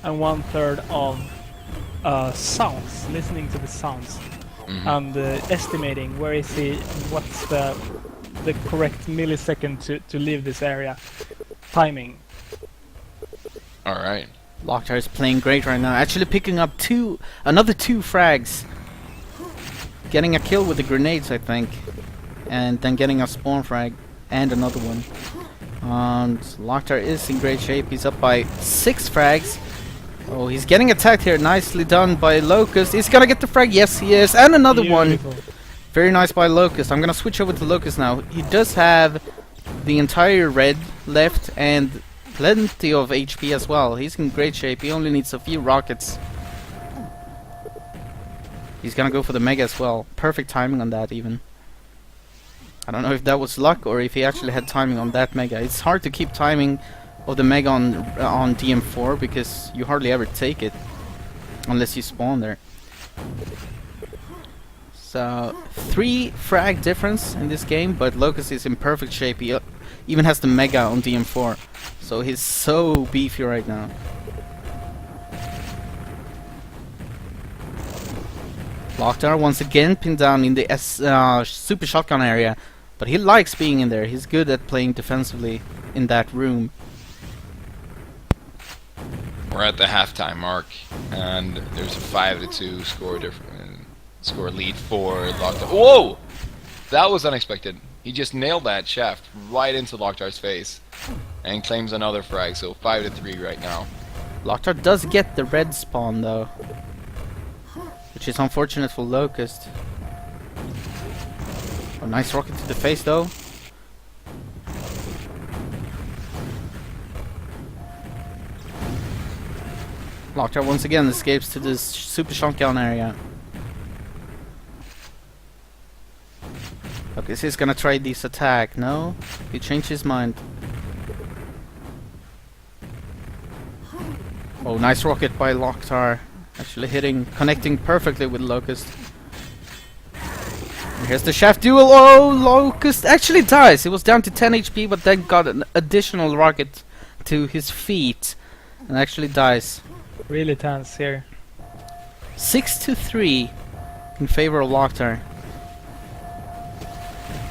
S3: and 1/3 of sounds, listening to the sounds, and estimating where is he, what's the correct millisecond to leave this area, timing.
S2: All right.
S1: LocKtar is playing great right now, actually picking up another 2 frags. Getting a kill with the grenades, I think. And then getting a spawn frag and another one. And LocKtar is in great shape. He's up by 6 frags. Oh, he's getting attacked here. Nicely done by Locust. He's gonna get the frag. Yes, he is. And another
S3: Beautiful.
S1: one. Very nice by Locust. I'm gonna switch over to Locust now. He does have the entire red left and plenty of HP as well. He's in great shape. He only needs a few rockets. He's gonna go for the mega as well. Perfect timing on that even. I don't know if that was luck or if he actually had timing on that mega. It's hard to keep timing of the mega on DM4 because you hardly ever take it unless you spawn there. So 3 frag difference in this game, but Locust is in perfect shape. He even has the mega on DM4, so he's so beefy right now. LocKtar once again pinned down in the super shotgun area, but he likes being in there. He's good at playing defensively in that room.
S2: We're at the halftime mark, and there's a 5-2 score lead for LocKtar. Whoa! That was unexpected. He just nailed that shaft right into LocKtar's face, and claims another frag. So 5-3 right now.
S1: LocKtar does get the red spawn though, which is unfortunate for Locust. Oh, nice rocket to the face though. LocKtar once again escapes to this super shotgun area. Okay, so he's gonna try this attack. No? He changed his mind. Oh, nice rocket by LocKtar. Actually connecting perfectly with Locust. And here's the shaft duel. Oh, Locust actually dies. He was down to 10 HP, but then got an additional rocket to his feet and actually dies.
S3: Really tense here.
S1: 6-3 in favor of LocKtar.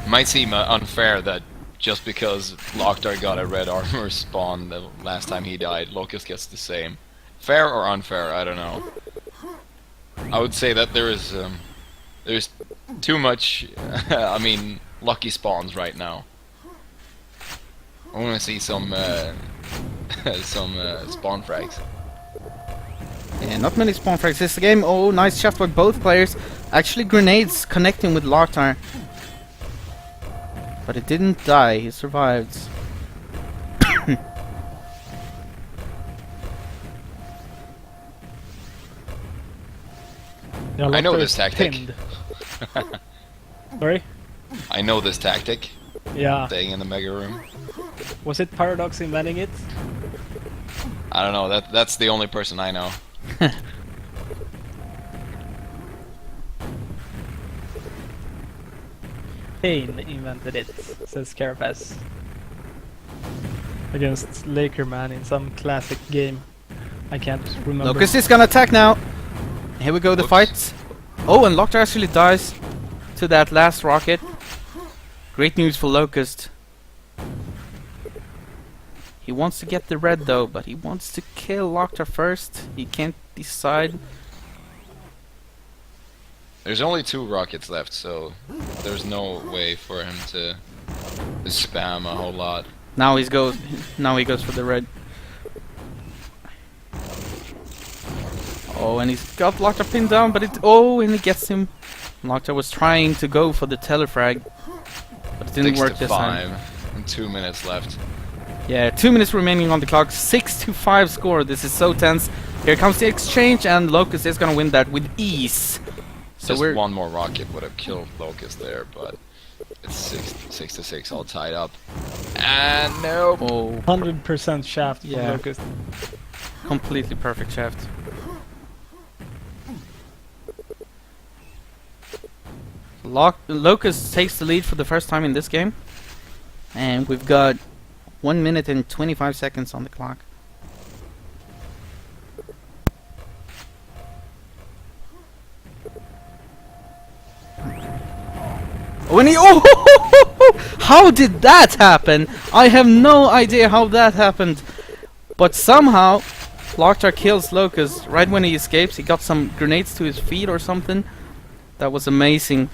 S2: Might seem unfair that just because LocKtar got a red armor spawn the last time he died, Locust gets the same. Fair or unfair, I don't know. I would say that there's too much, I mean, lucky spawns right now. I want to see some some spawn frags.
S1: Yeah, not many spawn frags this game. Oh, nice shot by both players. Actually, grenades connecting with LocKtar. But it didn't die, he survived.
S3: Yeah,
S2: I know
S3: LocKtar
S2: this
S3: is
S2: tactic.
S3: pinned. Sorry?
S2: I know this tactic.
S3: Yeah.
S2: Staying in the mega room.
S3: Was it Paradox inventing it?
S2: I don't know. That's the only person I know.
S3: Kane invented it, says Carapace. Against Lakerman in some classic game. I can't remember.
S1: Locust is gonna attack now. Here we go, the
S2: Whoops.
S1: fight. Oh, and LocKtar actually dies to that last rocket. Great news for Locust. He wants to get the red though, but he wants to kill LocKtar first. He can't decide.
S2: There's only 2 rockets left, so there's no way for him to spam a whole lot.
S1: Now he goes for the red. Oh, and he's got LocKtar pinned down, but and he gets him. LocKtar was trying to go for the telefrag, but it didn't
S2: 6
S1: work
S2: to
S1: this
S2: 5,
S1: time.
S2: and 2 minutes left.
S1: Yeah, 2 minutes remaining on the clock. 6-5 score. This is so tense. Here comes the exchange, and Locust is gonna win that with ease. So
S2: Just
S1: we're
S2: one more rocket would have killed Locust there, but it's 6 to 6 all tied up. And nope.
S1: oh,
S3: 100% shaft from
S1: Yeah.
S3: Locust.
S1: completely perfect shaft. Locust takes the lead for the first time in this game, and we've got 1 minute and 25 seconds on the clock. When he how did that happen? I have no idea how that happened, but somehow LocKtar kills Locust right when he escapes. He got some grenades to his feet or something. That was amazing.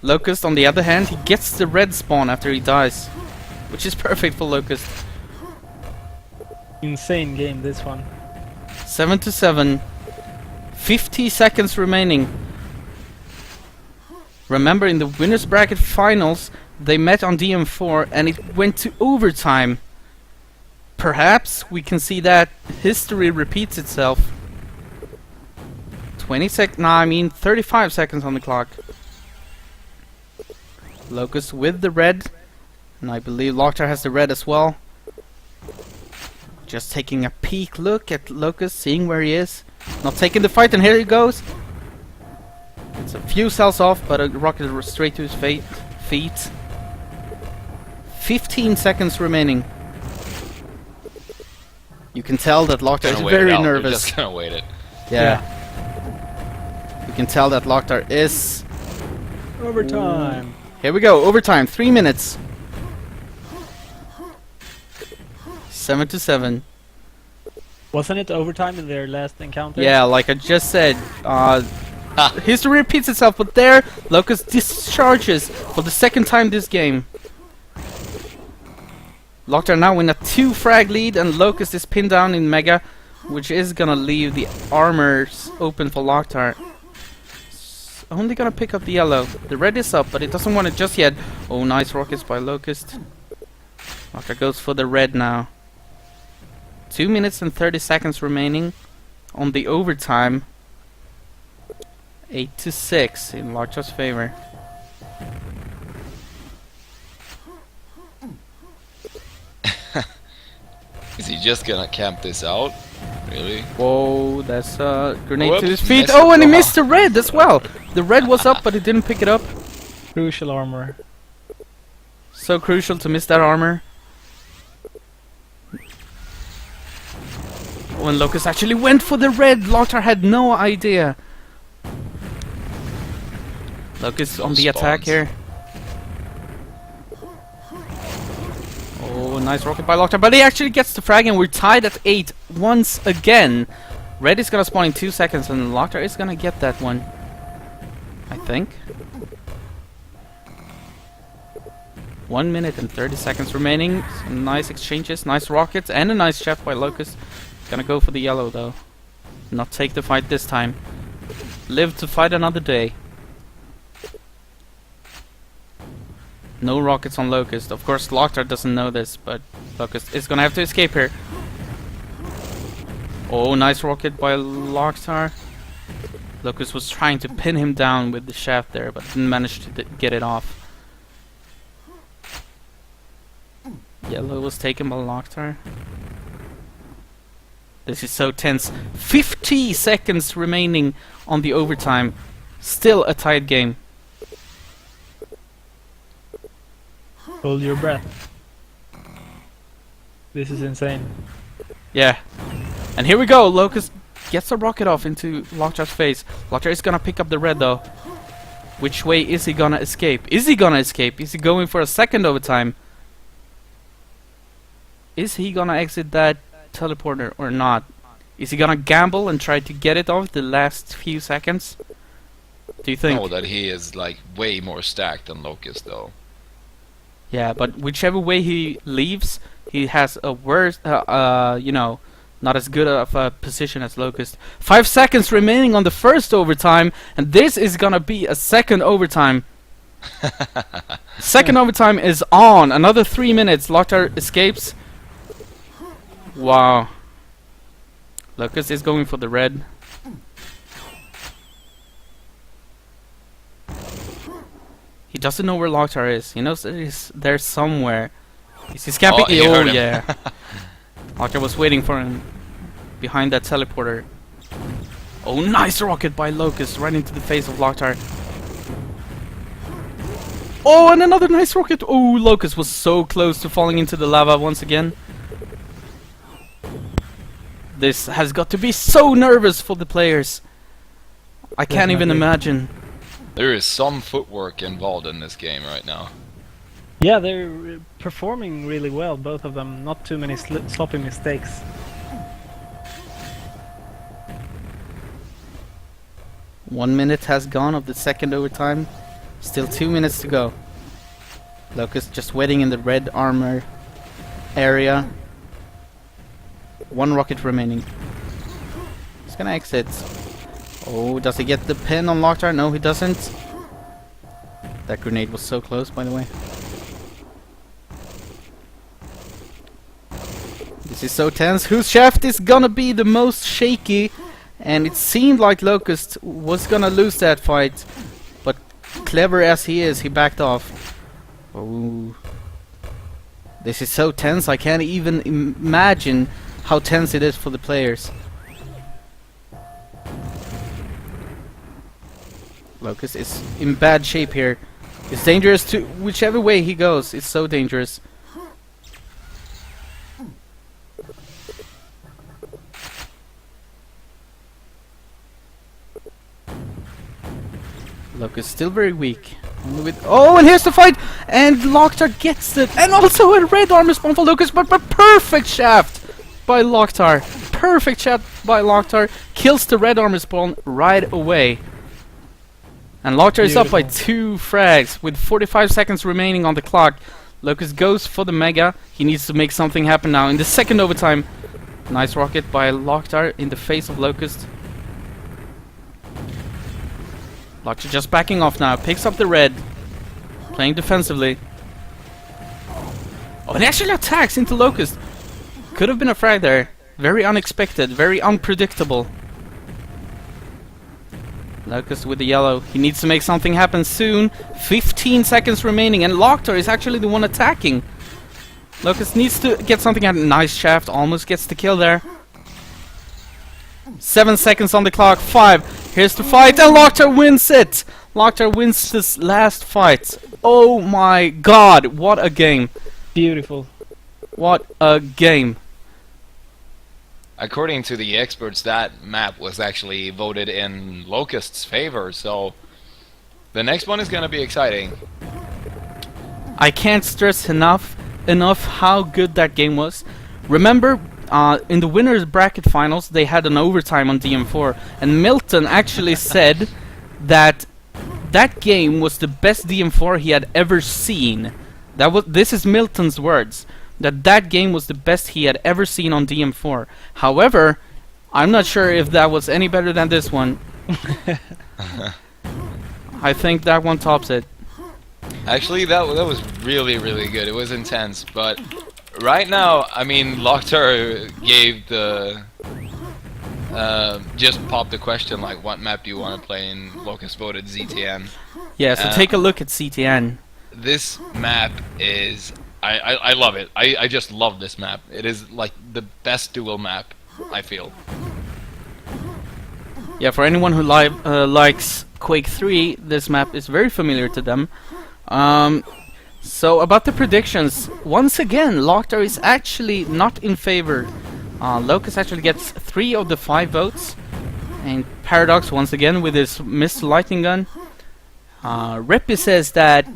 S1: Locust, on the other hand, he gets the red spawn after he dies, which is perfect for Locust.
S3: Insane game, this one.
S1: 7-7. 50 seconds remaining. Remember, in the winners bracket finals, they met on DM4 and it went to overtime. Perhaps we can see that history repeats itself. 35 seconds on the clock. Locust with the red, and I believe LocKtar has the red as well. Just taking a peek look at Locust, seeing where he is. Not taking the fight, and here he goes. It's a few cells off, but a rocket straight to his feet. 15 seconds remaining. You can tell that LocKtar is very nervous.
S2: They're just gonna wait it.
S1: Yeah. You can tell that LocKtar is...
S3: Overtime.
S1: Here we go, overtime, 3 minutes. 7-7.
S3: Wasn't it overtime in their last encounter?
S1: Yeah, like I just said, history repeats itself, but there, Locust discharges for the second time this game. LocKtar now in a 2 frag lead, and Locust is pinned down in Mega, which is gonna leave the armors open for LocKtar. Only gonna pick up the yellow. The red is up, but it doesn't want it just yet. Oh, nice rockets by Locust. LocKtar goes for the red now. 2 minutes and 30 seconds remaining on the overtime. 8-6 in LocKtar's favor.
S2: Is he just gonna camp this out? Really?
S1: Whoa, that's a grenade
S2: Whoops,
S1: to his feet.
S2: missed
S1: Oh, and he
S2: the
S1: missed the red as well. The red was up, but he didn't pick it up.
S3: Crucial armor.
S1: So crucial to miss that armor. When Locust actually went for the red, LocKtar had no idea. Locust on the attack here. Oh, nice rocket by LocKtar, but he actually gets the frag, and we're tied at 8 once again. Red is gonna spawn in 2 seconds, and LocKtar is gonna get that one, I think. 1 minute and 30 seconds remaining. Some nice exchanges, nice rockets, and a nice shaft by Locust. Gonna go for the yellow though. Not take the fight this time. Live to fight another day. No rockets on Locust. Of course, LocKtar doesn't know this, but Locust is gonna have to escape here. Oh, nice rocket by LocKtar. Locust was trying to pin him down with the shaft there, but didn't manage to get it off. Yellow was taken by LocKtar. This is so tense. 50 seconds remaining on the overtime. Still a tight game.
S3: Hold your breath. This is insane.
S1: Yeah. And here we go. Locust gets a rocket off into LocKtar's face. LocKtar is gonna pick up the red though. Which way is he gonna escape? Is he gonna escape? Is he going for a second overtime? Is he gonna exit that teleporter or not? Is he gonna gamble and try to get it off the last few seconds? Do you think?
S2: I know that he is like way more stacked than Locust though.
S1: Yeah, but whichever way he leaves, he has a worse, you know, not as good of a position as Locust. 5 seconds remaining on the first overtime, and this is gonna be a second overtime. Second overtime is on. Another 3 minutes. LocKtar escapes. Wow. Locust is going for the red. He doesn't know where LocKtar is. He knows that he's there somewhere. Is he scamping?
S2: Oh, he heard him.
S1: Yeah. LocKtar was waiting for him behind that teleporter. Oh, nice rocket by Locust right into the face of LocKtar. Oh, and another nice rocket. Oh, Locust was so close to falling into the lava once again. This has got to be so nervous for the players. I can't even imagine.
S2: There is some footwork involved in this game right now.
S3: Yeah, they're performing really well, both of them. Not too many sloppy mistakes.
S1: One minute has gone of the second overtime. Still 2 minutes to go. Locust just waiting in the red armor area. One rocket remaining. He's gonna exit. Oh, does he get the pin on LocKtar? No, he doesn't. That grenade was so close, by the way. This is so tense. Whose shaft is gonna be the most shaky? And it seemed like Locust was gonna lose that fight. But clever as he is, he backed off. Oh. This is so tense, I can't even imagine how tense it is for the players. Locust is in bad shape here. It's dangerous to whichever way he goes. It's so dangerous. Locust still very weak. Only with oh, and here's the fight! And LocKtar gets it! And also a red armor spawn for Locust, but perfect shaft by LocKtar. Perfect shaft by LocKtar. Kills the red armor spawn right away. And LocKtar is up by 2 frags with 45 seconds remaining on the clock. Locust goes for the mega. He needs to make something happen now in the second overtime. Nice rocket by LocKtar in the face of Locust. LocKtar just backing off now. Picks up the red. Playing defensively. Oh, and he actually attacks into Locust. Could have been a frag there. Very unexpected. Very unpredictable. Locust with the yellow. He needs to make something happen soon. 15 seconds remaining, and LocKtar is actually the one attacking. Locust needs to get something out. Nice shaft. Almost gets the kill there. 7 seconds on the clock. 5. Here's the fight, and LocKtar wins it. LocKtar wins this last fight. Oh my god, what a game.
S3: Beautiful.
S1: What a game.
S2: According to the experts, that map was actually voted in Locust's favor, so the next one is going to be exciting.
S1: I can't stress enough how good that game was. Remember, in the winners bracket finals, they had an overtime on DM4, and Milton actually said that that game was the best DM4 he had ever seen. This is Milton's words. That game was the best he had ever seen on DM4. However, I'm not sure if that was any better than this one. I think that one tops it.
S2: Actually, that was really, really good. It was intense, but right now, I mean, LocKtar gave the just popped the question like, what map do you want to play? And Locust voted ZTN.
S1: Yeah, so take a look at CTN.
S2: This map is I love it. I just love this map. It is like the best duel map, I feel.
S1: Yeah, for anyone who likes Quake 3, this map is very familiar to them. So about the predictions, once again, LocKtar is actually not in favor. Locust actually gets 3 of the 5 votes, and Paradox once again with his missed lightning gun. Peppe says that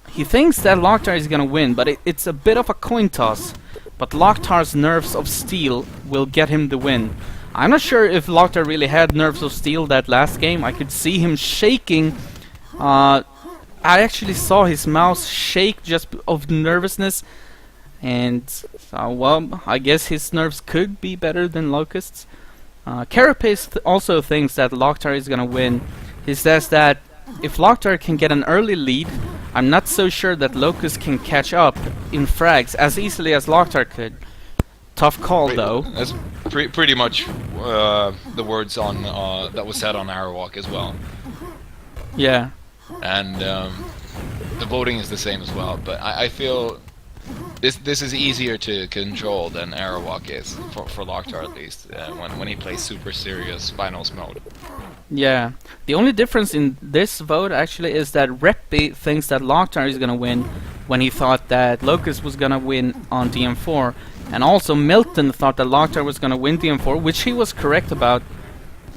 S1: he thinks that LocKtar is gonna win, but it's a bit of a coin toss. But LocKtar's nerves of steel will get him the win. I'm not sure if LocKtar really had nerves of steel that last game. I could see him shaking. I actually saw his mouse shake just of nervousness. And, well, I guess his nerves could be better than Locust's. Carapace also thinks that LocKtar is gonna win. He says that if LocKtar can get an early lead, I'm not so sure that Locust can catch up in frags as easily as LocKtar could. Tough call, though.
S2: That's pretty much the words on that was said on Aerowalk as well.
S1: Yeah.
S2: And the voting is the same as well. But I feel this is easier to control than Aerowalk is for LocKtar at least when he plays super serious finals mode.
S1: Yeah. The only difference in this vote actually is that Peppe thinks that LocKtar is gonna win when he thought that Locust was gonna win on DM4. And also Milton thought that LocKtar was gonna win DM4, which he was correct about.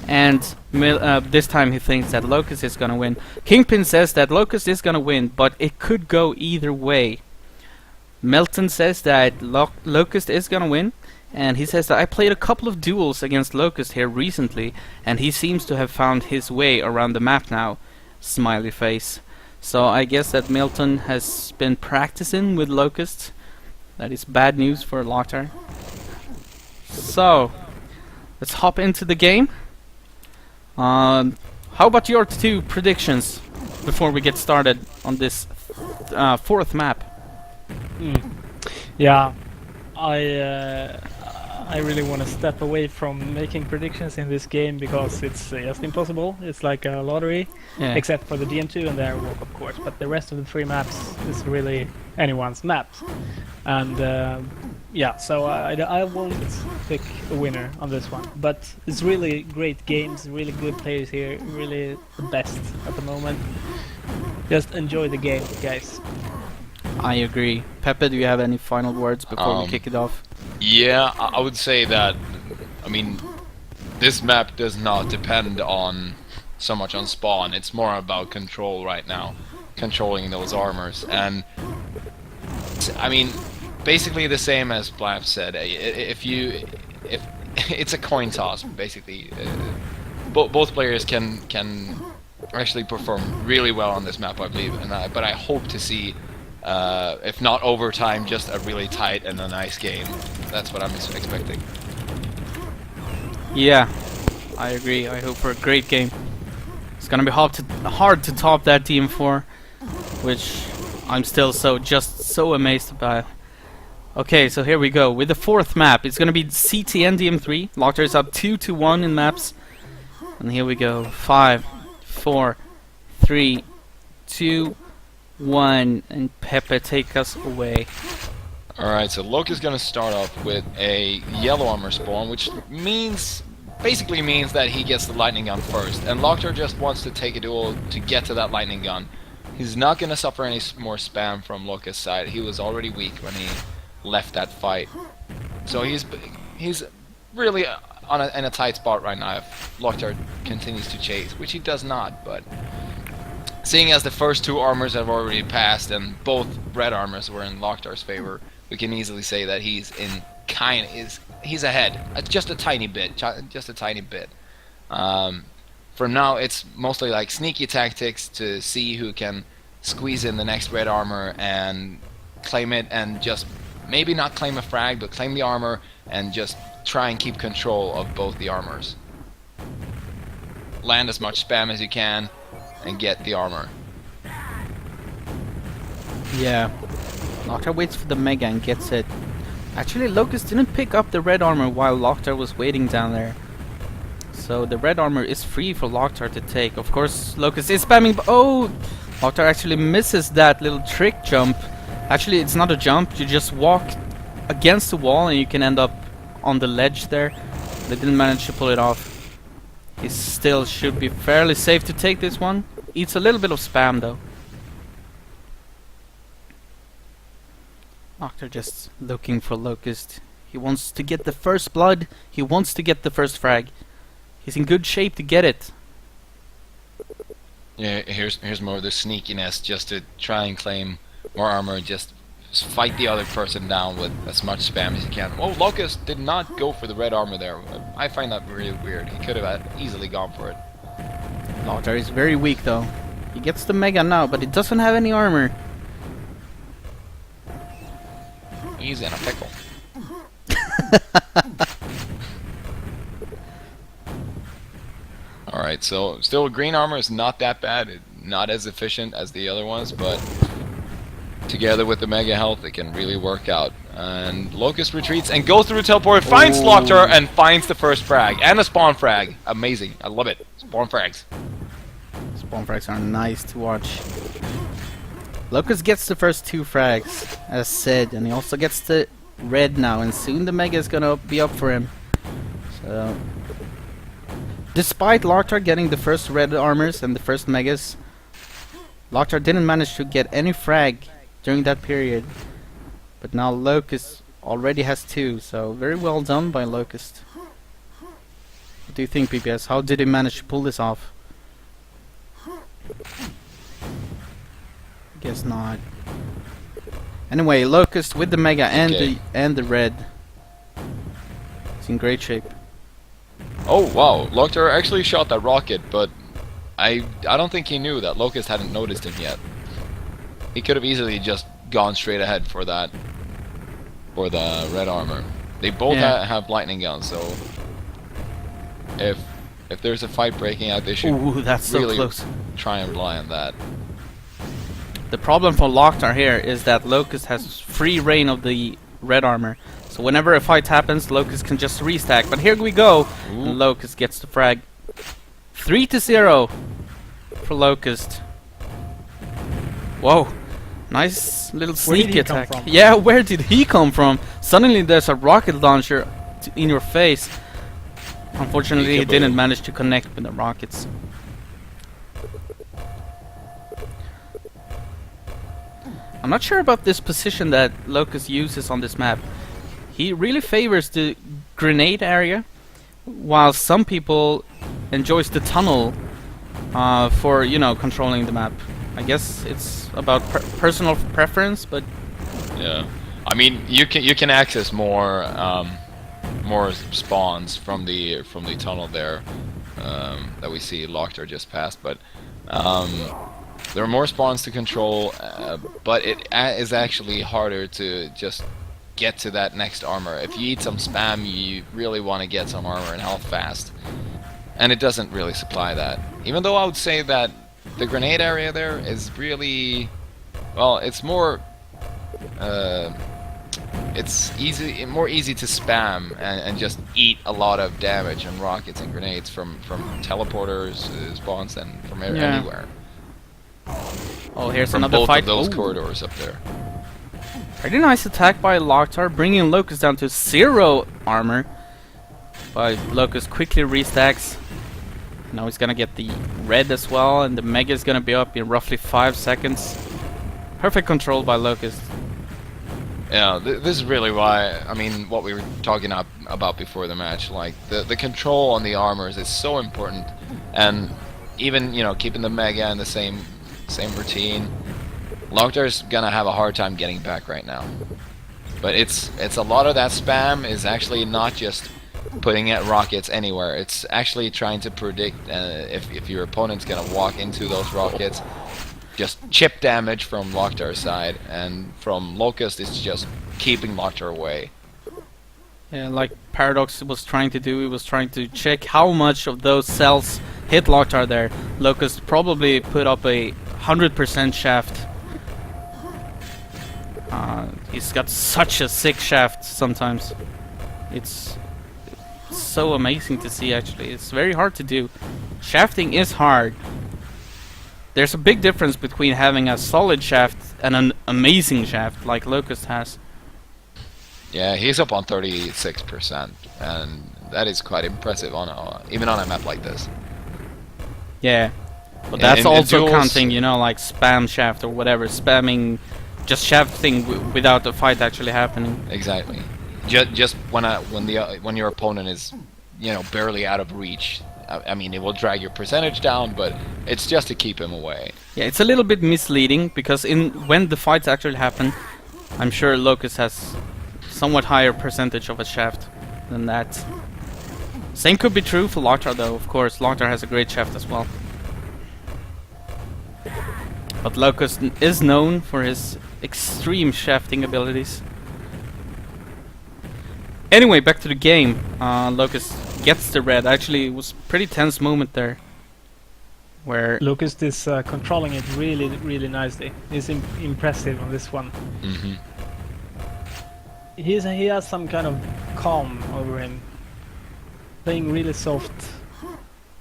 S1: And this time he thinks that Locust is gonna win. Kingpin says that Locust is gonna win, but it could go either way. Milton says that Locust is gonna win, and he says that I played a couple of duels against Locust here recently, and he seems to have found his way around the map now. Smiley face. So I guess that Milton has been practicing with Locust. That is bad news for LocKtar. So, let's hop into the game. How about your 2 predictions before we get started on this 4th map?
S3: Yeah, I really want to step away from making predictions in this game because it's just impossible. It's like a lottery, except for the DM2 and the Aerowalk, of course. But the rest of the 3 maps is really anyone's maps. And yeah, so I won't pick a winner on this one. But it's really great games, really good players here, really the best at the moment. Just enjoy the game, guys.
S1: I agree. Peppe, do you have any final words before we kick it off?
S2: Yeah, I would say that, I mean, this map does not depend on so much on spawn. It's more about control right now, controlling those armors. And, I mean, basically the same as Blaff said. If it's a coin toss, basically. Both players can actually perform really well on this map, I believe. But I hope to see, if not overtime, just a really tight and a nice game. That's what I'm expecting.
S1: Yeah, I agree. I hope for a great game. It's gonna be hard to top that DM4, which I'm still so amazed by. Okay, so here we go with the 4th map. It's gonna be CTN DM3. LocKtar is up 2-1 in maps, and here we go. 5, 4, 3, 2, 1, and Peppe, take us away.
S2: Alright, so Locust is gonna start off with a yellow armor spawn, which basically means that he gets the lightning gun first, and LocKtar just wants to take a duel to get to that lightning gun. He's not gonna suffer any more spam from Locust's side. He was already weak when he left that fight. So he's really in a tight spot right now if LocKtar continues to chase, which he does not, but seeing as the first 2 armors have already passed and both red armors were in LocKtar's favor, we can easily say that he's ahead, just a tiny bit, For now, it's mostly like sneaky tactics to see who can squeeze in the next red armor and claim it, and just maybe not claim a frag, but claim the armor and just try and keep control of both the armors. Land as much spam as you can and get the armor.
S1: Yeah. LocKtar waits for the Mega and gets it. Actually, Locust didn't pick up the red armor while LocKtar was waiting down there. So the red armor is free for LocKtar to take. Of course, Locust is spamming. Oh! LocKtar actually misses that little trick jump. Actually, it's not a jump. You just walk against the wall and you can end up on the ledge there. They didn't manage to pull it off. He still should be fairly safe to take this one. Eats a little bit of spam though. LocKtar just looking for Locust. He wants to get the first blood. He wants to get the first frag. He's in good shape to get it.
S2: Yeah, here's more of the sneakiness, just to try and claim more armor, just fight the other person down with as much spam as you can. Oh, Locust did not go for the red armor there. I find that really weird. He could have easily gone for it.
S1: LocKtar is very weak though. He gets the Mega now, but it doesn't have any armor.
S2: He's in a pickle. Alright, so still green armor is not that bad. Not as efficient as the other ones, but together with the Mega Health, it can really work out. And Locust retreats and goes through the teleport, finds LocKtar, and finds the first frag. And a spawn frag. Amazing. I love it. Spawn frags.
S1: Spawn frags are nice to watch. Locust gets the first 2 frags, as said, and he also gets the red now, and soon the Mega is gonna be up for him. So, despite LocKtar getting the first red armors and the first Megas, LocKtar didn't manage to get any frag during that period. But now Locust already has 2, so very well done by Locust. What do you think, PPS? How did he manage to pull this off? Guess not. Anyway, Locust with the Mega and the red. It's in great shape.
S2: Oh wow, LocKtar actually shot that rocket, but I don't think he knew that Locust hadn't noticed him yet. He could have easily just gone straight ahead for that, for the red armor. They both have lightning guns, so if there's a fight breaking out, they should
S1: that's
S2: really
S1: so close.
S2: try and rely on that.
S1: The problem for LocKtar here is that Locust has free reign of the red armor. So whenever a fight happens, Locust can just restack. But here we go, and Locust gets the frag. 3-0 for Locust. Whoa, nice little sneak attack. Yeah, where did he come from? Suddenly there's a rocket launcher in your face. Unfortunately, he didn't manage to connect with the rockets. I'm not sure about this position that Locust uses on this map. He really favors the grenade area, while some people enjoys the tunnel for, you know, controlling the map. I guess it's about personal preference, but
S2: yeah, I mean you can access more spawns from the tunnel there that we see LocKtar just passed, but there are more spawns to control, but it is actually harder to just get to that next armor. If you eat some spam, you really want to get some armor and health fast, and it doesn't really supply that. Even though I would say that the grenade area there is really, well, it's more it's more easy to spam and just eat a lot of damage and rockets and grenades from teleporters, spawns, and from anywhere.
S1: Oh, here's
S2: from
S1: another
S2: both
S1: fight.
S2: Of those corridors up there.
S1: Pretty nice attack by LocKtar, bringing Locust down to 0 armor. But Locust quickly restacks. Now he's gonna get the red as well, and the Mega is gonna be up in roughly 5 seconds. Perfect control by Locust.
S2: Yeah, this is really why, I mean, what we were talking about before the match, like the control on the armors is so important, and even, you know, keeping the Mega in the same routine. LocKtar's gonna have a hard time getting back right now. But it's a lot of that spam is actually not just putting at rockets anywhere. It's actually trying to predict if your opponent's gonna walk into those rockets. just chip damage from LocKtar's side, and from Locust it's just keeping LocKtar away.
S1: Yeah, like Paradox was trying to do, he was trying to check how much of those cells hit LocKtar there. Locust probably put up a 100% shaft. He's got such a sick shaft sometimes. It's so amazing to see, actually. It's very hard to do. Shafting is hard. There's a big difference between having a solid shaft and an amazing shaft like Locust has.
S2: Yeah, he's up on 36%, and that is quite impressive on even on a map like this.
S1: Yeah, but that's
S2: in
S1: also
S2: duels,
S1: counting, you know, like spam shaft or whatever, spamming, just shafting without the fight actually happening.
S2: Exactly. Just when your opponent is, you know, barely out of reach. I mean, it will drag your percentage down, but it's just to keep him away.
S1: Yeah, it's a little bit misleading because when the fights actually happen, I'm sure Locust has somewhat higher percentage of a shaft than that. Same could be true for LocKtar though, of course. LocKtar has a great shaft as well. But Locust is known for his extreme shafting abilities. Anyway, back to the game. Locust gets the red. Actually, it was a pretty tense moment there, where
S3: Locust is controlling it really, really nicely. He's impressive on this one.
S2: Mm-hmm.
S3: He has some kind of calm over him, playing really soft,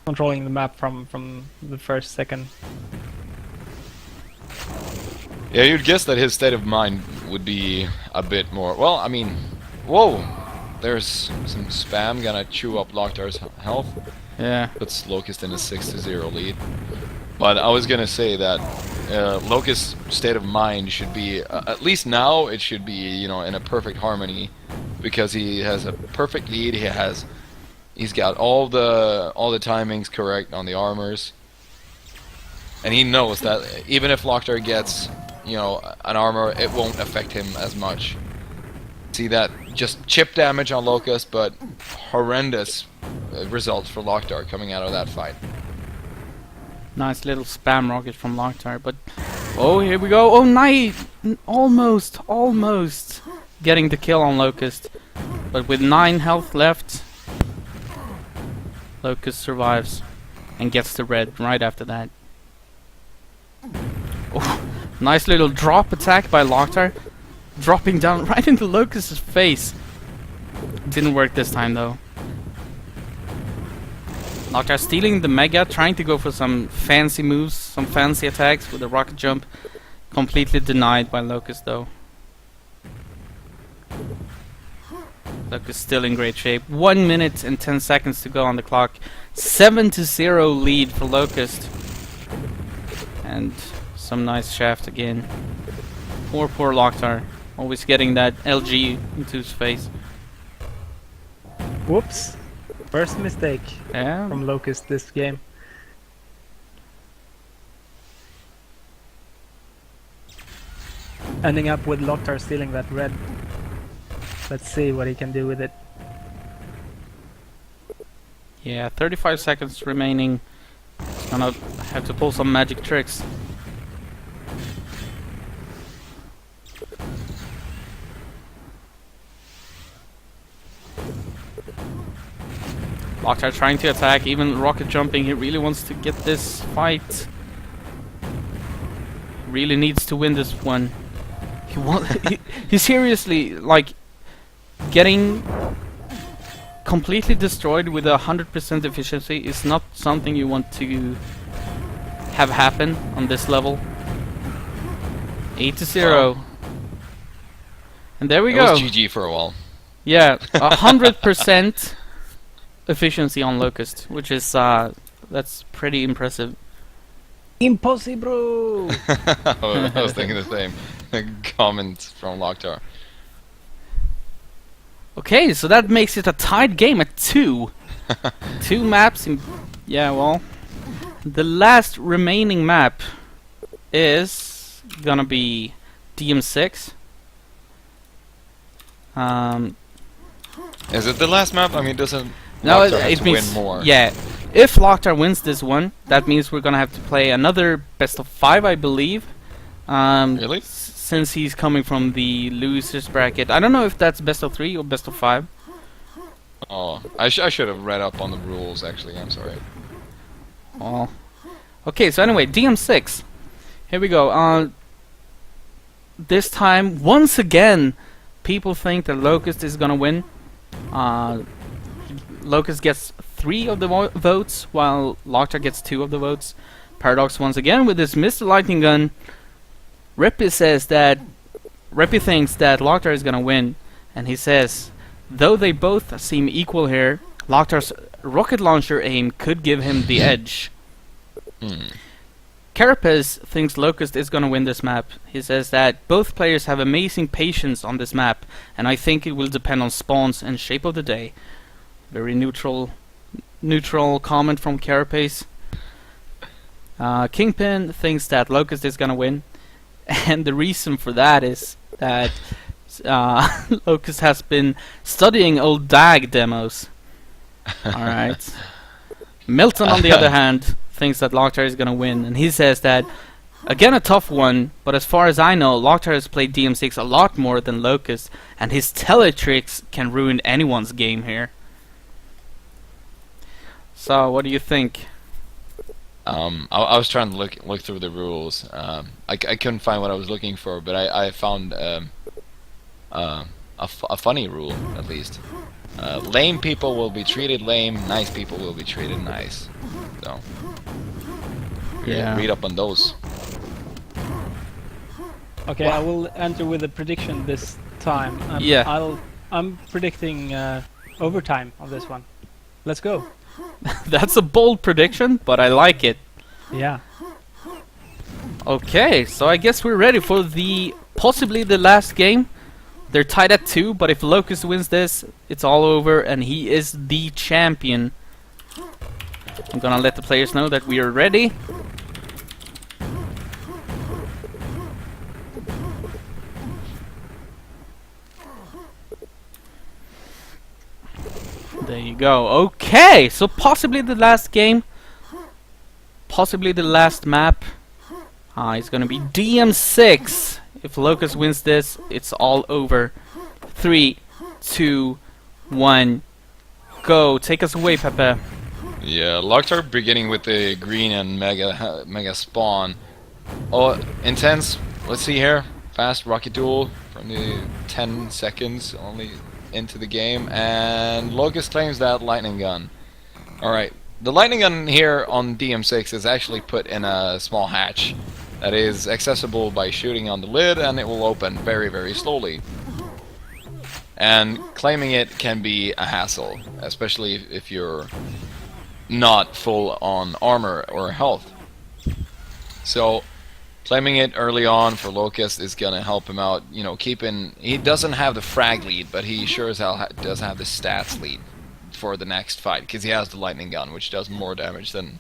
S3: controlling the map from the first second.
S2: Yeah, you'd guess that his state of mind would be a bit more. Well, I mean, whoa! There's some spam gonna chew up LocKtar's health.
S1: yeah,
S2: Puts Locust in a 6-0 lead. But I was gonna say that Locust's state of mind should be, at least now, it should be, you know, in a perfect harmony, because he has a perfect lead. He's got all the timings correct on the armors, and he knows that even if LocKtar gets, you know, an armor, it won't affect him as much. See that just chip damage on Locust, but horrendous results for LocKtar coming out of that fight.
S1: nice little spam rocket from LocKtar. But oh, here we go. Oh, nice! Almost getting the kill on Locust. But with 9 health left, Locust survives and gets the red right after that. Oh, nice little drop attack by LocKtar, dropping down right into Locust's face. Didn't work this time though. LocKtar stealing the Mega, trying to go for some fancy moves, some fancy attacks with a rocket jump. Completely denied by Locust though. Locust still in great shape. 1 minute and 10 seconds to go on the clock. 7-0 lead for Locust. And some nice shaft again. Poor LocKtar. Always getting that LG into his face.
S3: Whoops! First mistake
S1: Yeah.
S3: from Locust this game. Ending up with LocKtar stealing that red. Let's see what he can do with it.
S1: Yeah, 35 seconds remaining. He's gonna have to pull some magic tricks. LocKtar trying to attack, even rocket jumping. He really wants to get this fight. Really needs to win this one. He seriously, like, getting completely destroyed with 100% efficiency is not something you want to have happen on this level. 8-0. And there we
S2: It
S1: go.
S2: was GG for a while.
S1: Yeah, 100% efficiency on Locust, which is that's pretty impressive.
S3: Impossible!
S2: I was thinking the same comments from LocKtar.
S1: Okay, so that makes it a tied game at 2. 2 maps in... Yeah, well... The last remaining map is gonna be DM6.
S2: Is it the last map? I mean, doesn't
S1: No,
S2: LocKtar have
S1: it
S2: to
S1: means...
S2: win more?
S1: Yeah, If LocKtar wins this one, that means we're gonna have to play another best of 5, I believe.
S2: Really?
S1: Since he's coming from the losers bracket. I don't know if that's best of 3 or best of 5.
S2: Oh, I should have read up on the rules, actually. I'm sorry.
S1: Oh. Okay, so anyway, DM6. Here we go. This time, once again, people think that Locust is gonna win. Locust gets 3 of the votes, while LocKtar gets 2 of the votes. Paradox once again with this Mr. Lightning Gun. Peppe thinks that LocKtar is gonna win, and he says, though they both seem equal here, LocKtar's rocket launcher aim could give him the edge. Carapace thinks Locust is gonna win this map. He says that both players have amazing patience on this map, and I think it will depend on spawns and shape of the day. Very neutral comment from Carapace. Kingpin thinks that Locust is gonna win, and the reason for that is that Locust has been studying old DAG demos. Alright. Milton, on the other hand, thinks that LocKtar is gonna win, and he says that, again a tough one, but as far as I know, LocKtar has played DM6 a lot more than Locust, and his teletricks can ruin anyone's game here. So, what do you think?
S2: I was trying to look through the rules. I couldn't find what I was looking for, but I found a funny rule, at least. Lame people will be treated lame, nice people will be treated nice. So,
S1: yeah.
S2: Read up on those.
S3: Okay, I will enter with a prediction this time. I'm predicting overtime on this one. Let's go.
S1: That's a bold prediction, but I like it.
S3: Yeah.
S1: Okay, so I guess we're ready for possibly the last game. They're tied at 2, but if Locust wins this, it's all over, and he is the champion. I'm gonna let the players know that we are ready. There you go. Okay, so possibly the last game. Possibly the last map. It's gonna be DM6. If Locust wins this, it's all over. 3, 2, 1, go. Take us away, Peppe.
S2: Yeah, LocKtar beginning with the green and mega spawn. Oh, intense. Let's see here. Fast rocket duel from the 10 seconds only into the game, and Locust claims that lightning gun. Alright, the lightning gun here on DM6 is actually put in a small hatch that is accessible by shooting on the lid, and it will open very, very slowly. And claiming it can be a hassle, especially if you're not full on armor or health. So claiming it early on for Locust is gonna help him out, you know, he doesn't have the frag lead, but he sure as hell does have the stats lead for the next fight, because he has the lightning gun, which does more damage than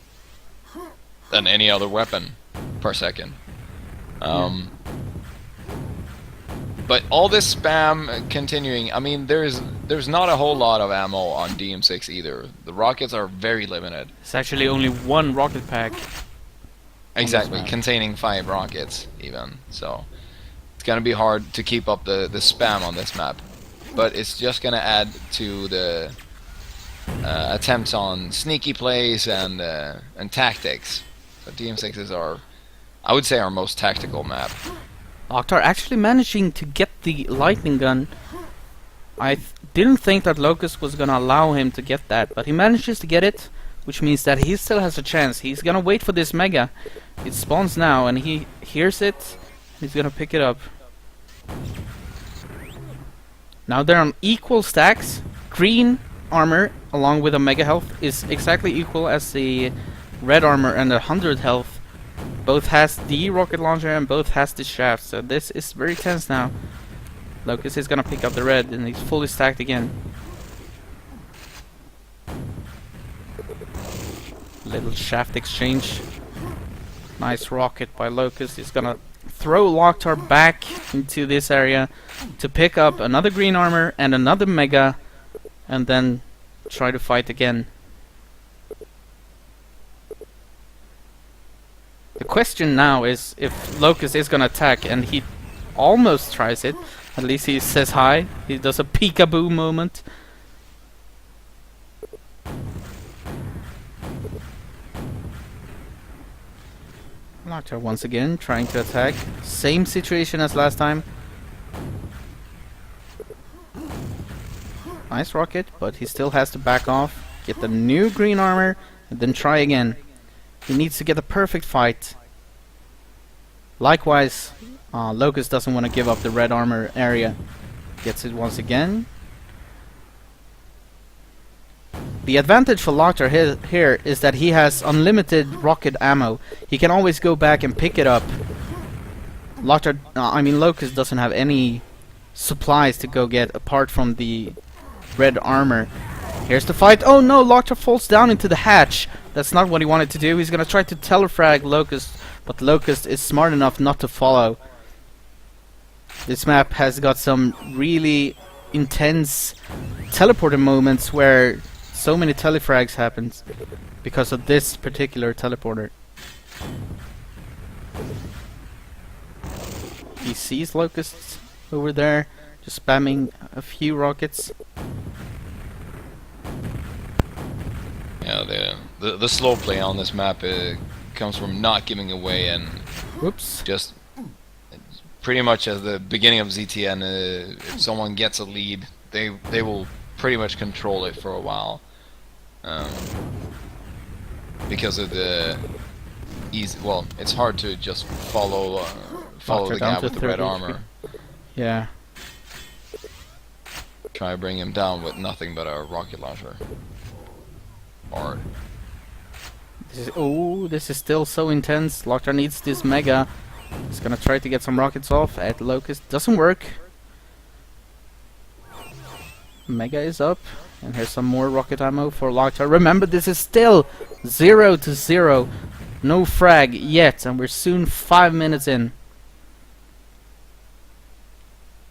S2: any other weapon per second. But all this spam continuing, I mean, there's not a whole lot of ammo on DM6 either. The rockets are very limited.
S1: It's actually only 1 rocket pack.
S2: Exactly, containing 5 rockets even, so it's gonna be hard to keep up the spam on this map. But it's just gonna add to the attempts on sneaky plays and tactics. So DM6 is I would say, our most tactical map.
S1: LocKtar actually managing to get the lightning gun. I didn't think that Locust was gonna allow him to get that, but he manages to get it, which means that he still has a chance. He's gonna wait for this mega. It spawns now, and he hears it. He's gonna pick it up. Now they're on equal stacks. Green armor, along with a mega health, is exactly equal as the red armor and 100 health. Both has the rocket launcher and both has the shaft, so this is very tense now. Locust is gonna pick up the red, and he's fully stacked again. Little shaft exchange. Nice rocket by Locust. He's gonna throw LocKtar back into this area to pick up another green armor and another mega, and then try to fight again. The question now is if Locust is gonna attack, and he almost tries it. At least he says hi. He does a peekaboo moment. LocKtar once again trying to attack. Same situation as last time. Nice rocket, but he still has to back off, get the new green armor, and then try again. He needs to get a perfect fight. Likewise, Locust doesn't want to give up the red armor area. Gets it once again. The advantage for LocKtar here is that he has unlimited rocket ammo. He can always go back and pick it up. Locust doesn't have any supplies to go get apart from the red armor. Here's the fight. Oh no, LocKtar falls down into the hatch. That's not what he wanted to do. He's gonna try to telefrag Locust, but Locust is smart enough not to follow. This map has got some really intense teleporter moments where so many telefrags happens because of this particular teleporter. He sees Locust over there, just spamming a few rockets.
S2: Yeah, the slow play on this map comes from not giving away and
S1: Whoops.
S2: just pretty much at the beginning of ZTN. If someone gets a lead, they will pretty much control it for a while. Because of the easy. Well, it's hard to just follow the guy with the red armor.
S1: Yeah.
S2: Try to bring him down with nothing but a rocket launcher. Hard.
S1: This is still so intense. LocKtar needs this mega. He's gonna try to get some rockets off at Locust. Doesn't work. Mega is up. And here's some more rocket ammo for LocKtar. Remember, this is still 0-0. No frag yet, and we're soon 5 minutes in.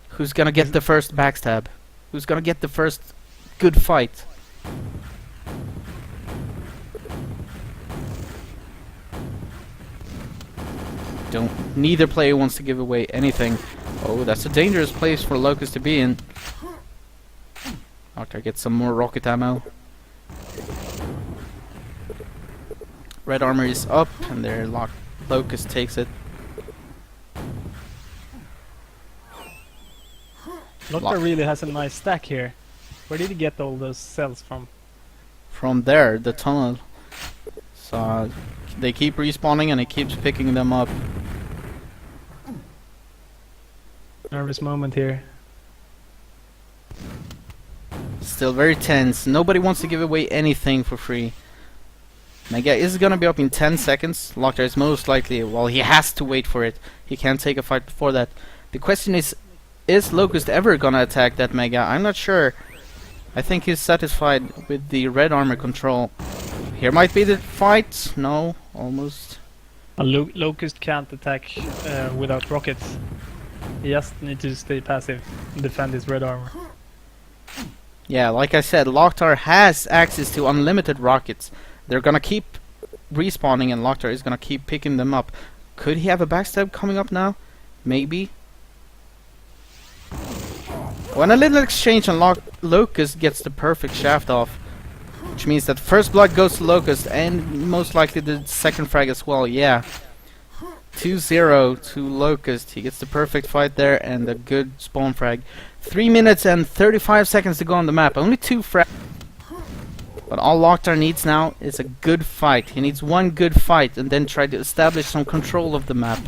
S1: Who's gonna get the first backstab? Who's gonna get the first good fight? Neither player wants to give away anything. Oh, that's a dangerous place for Locust to be in. LocKtar gets some more rocket ammo. Red armor is up, and there Locust takes it.
S3: LocKtar really has a nice stack here. Where did he get all those cells from?
S1: From there, the tunnel. So they keep respawning and he keeps picking them up.
S3: Nervous moment here.
S1: Still very tense. Nobody wants to give away anything for free. Mega is gonna be up in 10 seconds. LocKtar is most likely, well, he has to wait for it. He can't take a fight before that. The question is Locust ever gonna attack that Mega? I'm not sure. I think he's satisfied with the red armor control. Here might be the fight. No, almost.
S3: Locust can't attack without rockets. He just needs to stay passive and defend his red armor.
S1: Yeah, like I said, LocKtar has access to unlimited rockets. They're gonna keep respawning and LocKtar is gonna keep picking them up. Could he have a backstab coming up now? Maybe. When a little exchange and Locust gets the perfect shaft off, which means that first blood goes to Locust and most likely the second frag as well, yeah. 2-0 to Locust. He gets the perfect fight there and a good spawn frag. 3 minutes and 35 seconds to go on the map. Only 2 frags. But all LocKtar needs now is a good fight. He needs one good fight and then try to establish some control of the map.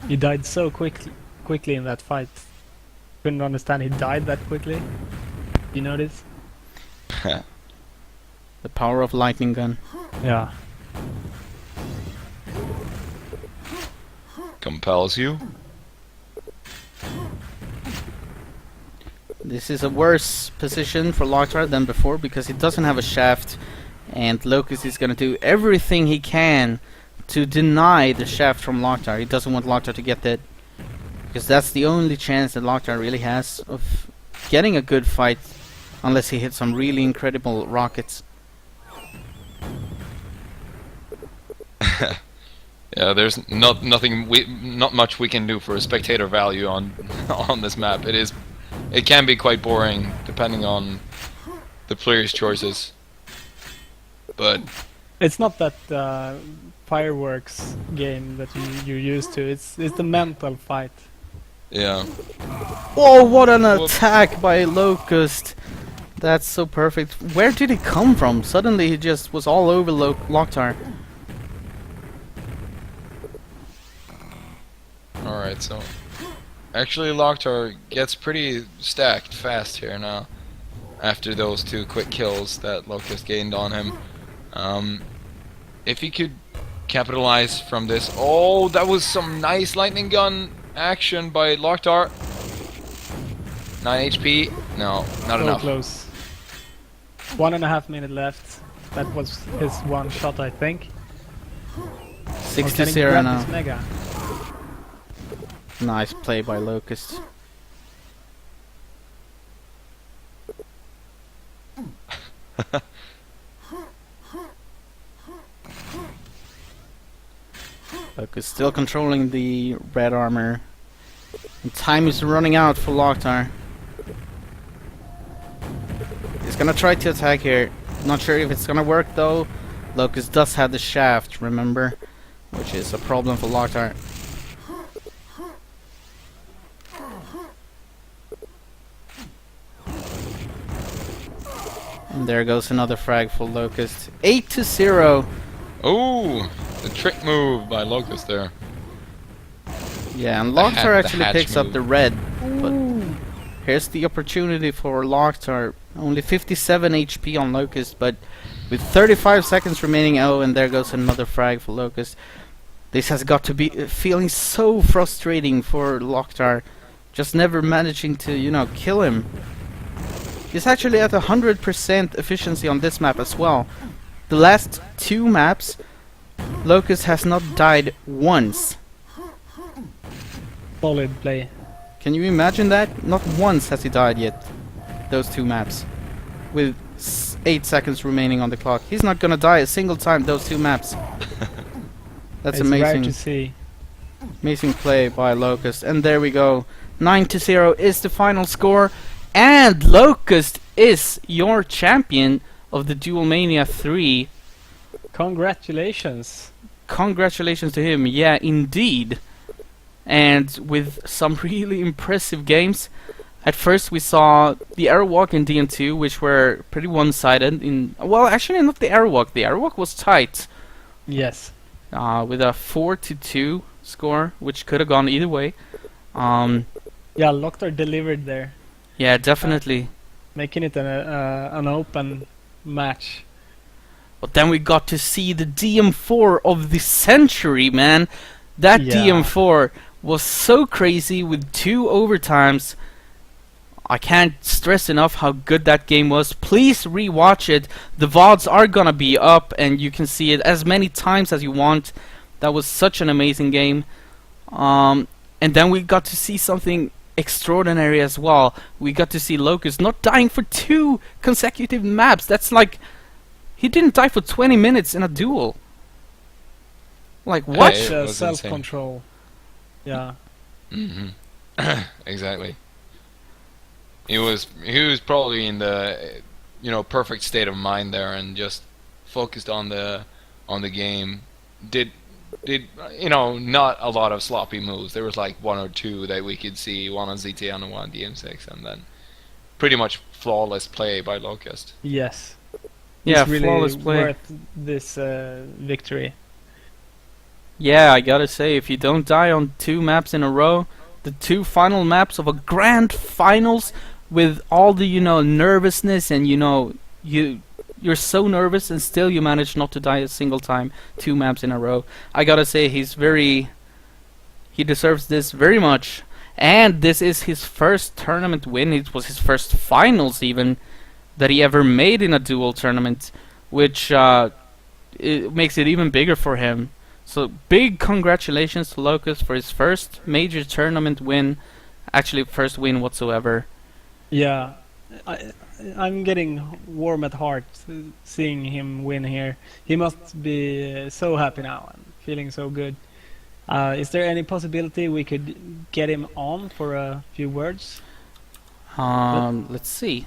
S3: He died so quickly in that fight. Couldn't understand he died that quickly. You notice?
S1: The power of lightning gun.
S3: Yeah.
S2: Compels you.
S1: This is a worse position for LocKtar than before because he doesn't have a shaft, and Locust is gonna do everything he can to deny the shaft from LocKtar. He doesn't want LocKtar to get that, because that's the only chance that LocKtar really has of getting a good fight Unless he hits some really incredible rockets.
S2: Yeah, there's not much we can do for a spectator value on on this map. It can be quite boring depending on the player's choices. But
S3: It's not that fireworks game that you're used to. It's the mental fight.
S2: yeah,
S1: Oh, what an
S2: Whoop.
S1: attack by Locust! That's so perfect. Where did he come from? Suddenly he just was all over LocKtar.
S2: alright, so actually LocKtar gets pretty stacked fast here now after those 2 quick kills that Locust gained on him. If he could capitalize from this. Oh, that was some nice lightning gun action by LocKtar. 9 HP. No, not
S3: So
S2: enough.
S3: close. 1.5 minutes left. That was his one shot, I think.
S1: 6
S3: Or
S1: to
S3: can he
S1: 0
S3: grab
S1: now.
S3: his mega?
S1: Nice play by Locust. Locust still controlling the red armor. And time is running out for LocKtar. He's gonna try to attack here. Not sure if it's gonna work though. Locust does have the shaft, remember? Which is a problem for LocKtar. And there goes another frag for Locust. 8 to 0.
S2: Oh, the trick move by Locust there.
S1: Yeah, and
S2: The
S1: LocKtar actually
S2: hatch
S1: picks up
S2: move.
S1: the red. But here's the opportunity for LocKtar. Only 57 HP on Locust, but with 35 seconds remaining. Oh, and there goes another frag for Locust. This has got to be feeling so frustrating for LocKtar. Just never managing to, you know, kill him. He's actually at 100% efficiency on this map as well. The last 2 maps, Locust has not died once.
S3: Solid play.
S1: Can you imagine that? Not once has he died yet. Those 2 maps. With 8 seconds remaining on the clock. He's not gonna die a single time those 2 maps. That's
S3: It's rare
S1: amazing.
S3: to see.
S1: Amazing play by Locust. And there we go. 9 to 0 is the final score. And Locust is your champion of the Duelmania 3.
S3: Congratulations.
S1: Congratulations to him. Yeah, indeed. And with some really impressive games. At first we saw the Aerowalk and DN2, which were pretty one-sided. Well, actually not the Aerowalk. The Aerowalk was tight.
S3: Yes.
S1: With a 4 to 2 score, which could have gone either way.
S3: Yeah, LocKtar delivered there,
S1: Yeah, definitely.
S3: making it an open match.
S1: But then we got to see the DM4 of the century, man. That
S3: Yeah.
S1: DM4 was so crazy with 2 overtimes. I can't stress enough how good that game was. Please rewatch it. The VODs are gonna be up and you can see it as many times as you want. That was such an amazing game. And then we got to see something extraordinary as well. We got to see Locust not dying for 2 consecutive maps. That's like... He didn't die for 20 minutes in a duel. Like, what?
S2: Hey, it was insane.
S3: Self-control. Yeah.
S2: hmm Exactly. He was probably in the perfect state of mind there and just focused on the game. Did not a lot of sloppy moves. There was like 1 or 2 that we could see, one on ZT and one on DM6, and then pretty much flawless play by Locust.
S3: Yes.
S1: Yeah,
S3: It's really
S1: flawless play.
S3: worth this victory.
S1: Yeah, I gotta say, if you don't die on 2 maps in a row, the 2 final maps of a grand finals with all the, nervousness and, you're so nervous and still you manage not to die a single time, 2 maps in a row. I gotta say, he deserves this very much. And this is his first tournament win. It was his first finals even that he ever made in a duel tournament, which it makes it even bigger for him. So big congratulations to Locust for his first major tournament win, actually first win whatsoever.
S3: Yeah. I'm getting warm at heart seeing him win here. He must be so happy now and feeling so good. Is there any possibility we could get him on for a few words?
S1: Let's see.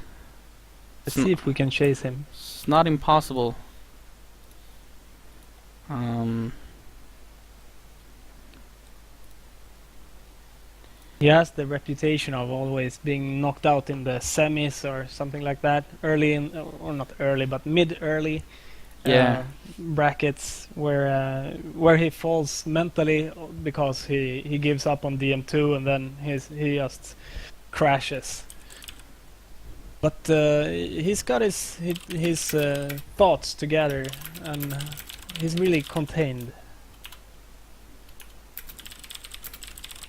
S3: Let's see if we can chase him.
S1: It's not impossible.
S3: He has the reputation of always being knocked out in the semis or something like that, early in, or not early, but mid-early brackets where he falls mentally because he gives up on DM2 and then he just crashes. But he's got his thoughts together and he's really contained,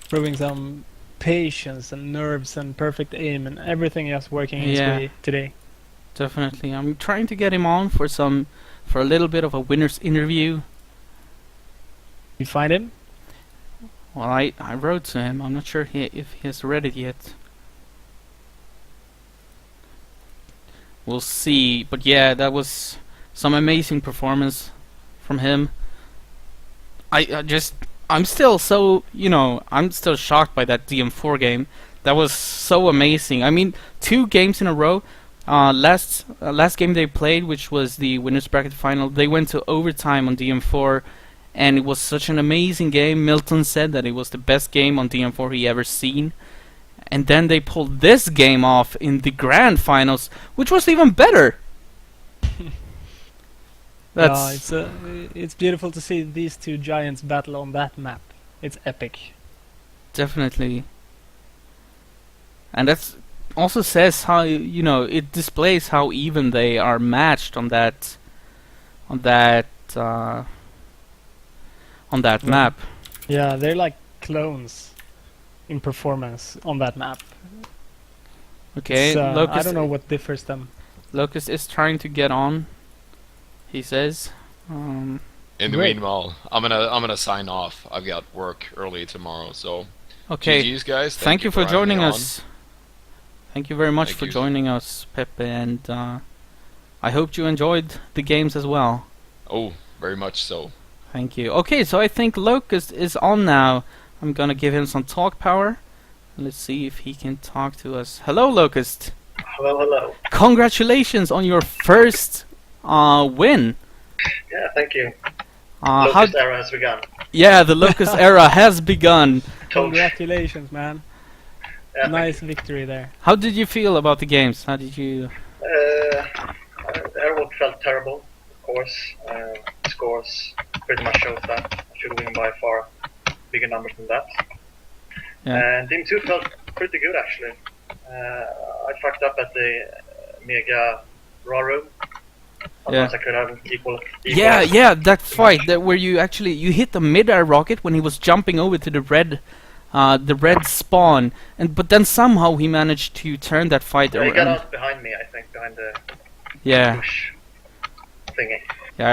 S3: proving some patience and nerves and perfect aim and everything else working his way today.
S1: Definitely. I'm trying to get him on for a little bit of a winner's interview.
S3: You find him?
S1: Well, I wrote to him. I'm not sure if he has read it yet. We'll see. But yeah, that was some amazing performance from him. I'm still so, I'm still shocked by that DM4 game. That was so amazing. I mean, 2 games in a row. Last game they played, which was the winners bracket final, they went to overtime on DM4, and it was such an amazing game. Milton said that it was the best game on DM4 he ever seen. And then they pulled this game off in the grand finals, which was even better.
S3: It's beautiful to see these 2 giants battle on that map. It's epic.
S1: Definitely. And that's also says how it displays how even they are matched on that map.
S3: Yeah, they're like clones in performance on that map.
S1: Okay, Locust,
S3: I don't know what differs them.
S1: Locust is trying to get on, he says.
S2: In the meanwhile, I'm gonna sign off. I've got work early tomorrow, so
S1: okay.
S2: GG's guys.
S1: Thank you for joining
S2: having me
S1: us. Thank you very much for joining us, Peppe, and I hope you enjoyed the games as well.
S2: Oh, very much so.
S1: Thank you. Okay, so I think Locust is on now. I'm gonna give him some talk power. Let's see if he can talk to us. Hello, Locust.
S6: Hello, hello.
S1: Congratulations on your first win.
S6: Yeah, thank you.
S1: Locust
S6: era has begun.
S1: Yeah, the Locust era has begun.
S3: Congratulations, man.
S6: Yeah,
S3: nice victory there.
S1: How did you feel about the games? How did you...
S6: Aerowalk felt terrible, of course. Scores pretty much shows that. I should win by far bigger numbers than that.
S1: Yeah. And
S6: Team 2 felt pretty good, actually. I fucked up at the Mega Raw Room. Otherwise I could have equal.
S1: Yeah, that fight that where you hit the mid-air rocket when he was jumping over to the red spawn, but then somehow he managed to turn that fight around.
S6: He got out behind me, I think, behind the push thingy.
S1: Yeah,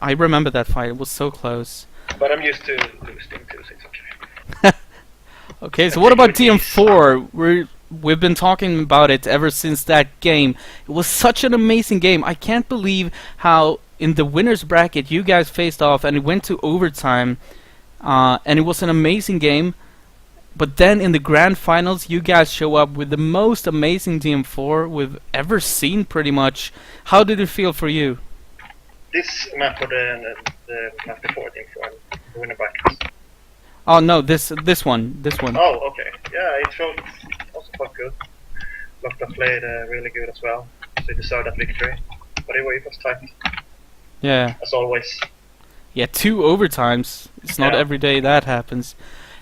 S1: I remember that fight. It was so close.
S6: But I'm used to losing too, so it's okay.
S1: Okay, so what about DM4? We've been talking about it ever since that game. It was such an amazing game. I can't believe how in the winners bracket you guys faced off and it went to overtime, and it was an amazing game. But then in the grand finals you guys show up with the most amazing DM4 we've ever seen, pretty much. How did it feel for you?
S6: This map or the map before DM4, the winner bracket?
S1: Oh no, this one.
S6: Oh, okay. Yeah, it felt also quite good. LocKtar played really good as well, so he deserved that victory. But anyway, it was tight.
S1: Yeah.
S6: As always.
S1: Yeah, 2 overtimes. It's not every day that happens.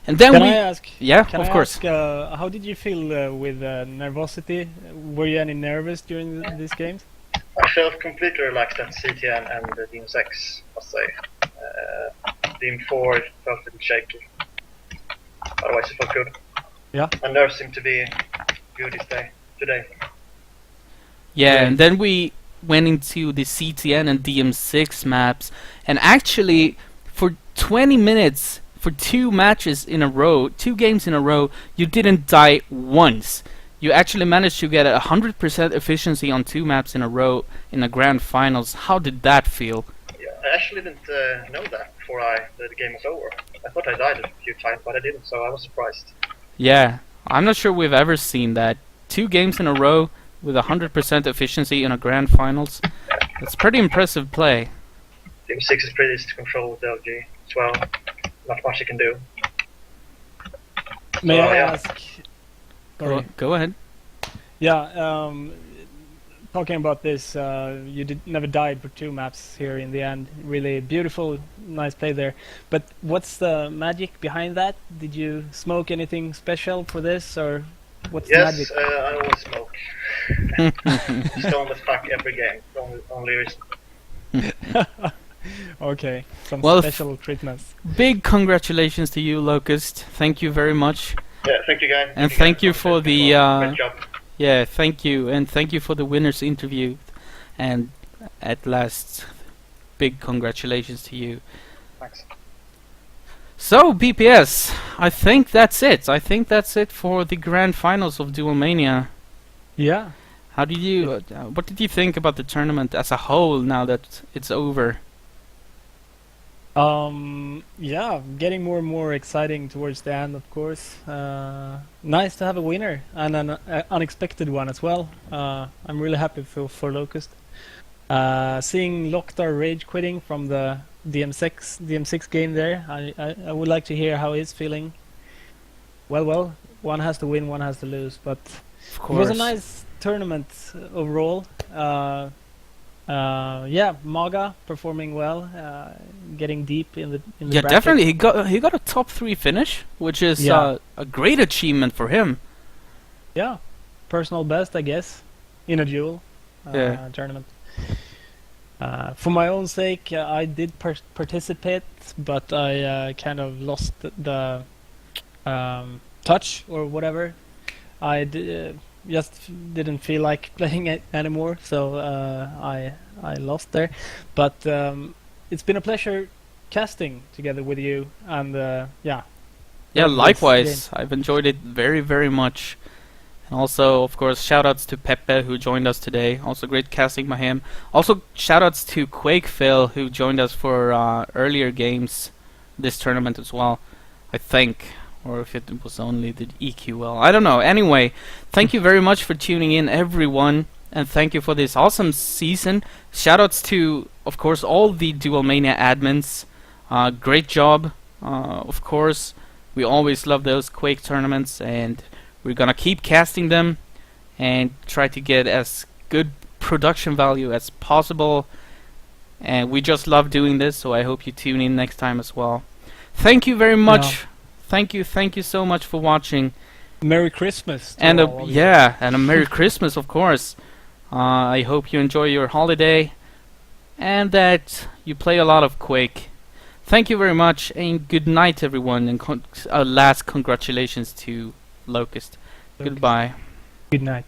S1: And then
S3: Can I ask?
S1: Yeah,
S3: can
S1: of
S3: I
S1: course.
S3: Ask, how did you feel with nervosity? Were you any nervous during these games?
S6: I felt completely relaxed at CTN and DM6, must say. DM4 felt a little shaky. Otherwise it felt good.
S3: Yeah.
S6: And nerves seem to be good today.
S1: Yeah, and then we went into the CTN and DM6 maps, and actually for 20 minutes, for 2 games in a row, you didn't die once. You actually managed to get 100% efficiency on 2 maps in a row in the grand finals. How did that feel?
S6: Yeah, I actually didn't know that before the game was over. I thought I died a few times, but I didn't, so I was surprised.
S1: Yeah, I'm not sure we've ever seen that. 2 games in a row with 100% efficiency in a grand finals. That's pretty impressive play.
S6: Team 6 is pretty easy to control with LG as well. Not much you can do.
S3: May I
S6: yeah.
S3: ask? Sorry.
S1: Go ahead.
S3: Yeah, talking about this, you never died for 2 maps here in the end. Really beautiful, nice play there. But what's the magic behind that? Did you smoke anything special for this, or what's the magic?
S6: Yes, I always smoke. Stone the fuck every game. Only reason.
S3: Okay, some
S1: Well,
S3: special treatments.
S1: Big congratulations to you, Locust. Thank you very much.
S6: Yeah, thank you guys.
S1: And thank you for the
S6: great job.
S1: yeah, thank you, and thank you for the winners interview. And at last, big congratulations to you.
S6: Thanks.
S1: So BPS, I think that's it. I think that's it for the grand finals of Duelmania.
S3: Yeah.
S1: How did you? What did you think about the tournament as a whole now that it's over?
S3: Yeah, getting more and more exciting towards the end, of course. Nice to have a winner and an unexpected one as well. I'm really happy for Locust. Seeing LocKtar rage quitting from the DM6 game there, I would like to hear how he's feeling. Well, one has to win, one has to lose, but
S1: Of
S3: it
S1: course.
S3: was a nice tournament overall. Yeah, Maga performing well, getting deep in the
S1: Yeah,
S3: bracket.
S1: definitely. He got a top 3 finish, which is
S3: Yeah.
S1: a great achievement for him.
S3: Yeah, personal best, I guess, in a duel
S1: Yeah.
S3: tournament. For my own sake, I did participate, but I kind of lost the touch or whatever. I just didn't feel like playing it anymore, so I lost there. But it's been a pleasure casting together with you, and yeah.
S1: Yeah,
S3: This
S1: likewise.
S3: game.
S1: I've enjoyed it very, very much. And also, of course, shoutouts to Peppe who joined us today. Also, great casting by him. Also, shoutouts to QuakeWorld who joined us for earlier games this tournament as well. I think, or if it was only the EQL. I don't know. Anyway, thank you very much for tuning in, everyone, and thank you for this awesome season. Shoutouts to, of course, all the Duelmania admins. Great job, of course. We always love those Quake tournaments, and we're gonna keep casting them and try to get as good production value as possible. And we just love doing this, so I hope you tune in next time as well. Thank you very much.
S3: Yeah.
S1: Thank you so much for watching.
S3: Merry Christmas. To
S1: And
S3: all of you.
S1: yeah, and a Merry Christmas, of course. I hope you enjoy your holiday and that you play a lot of Quake. Thank you very much, and good night, everyone. And last congratulations to Locust.
S3: Locust.
S1: Goodbye.
S3: Good night.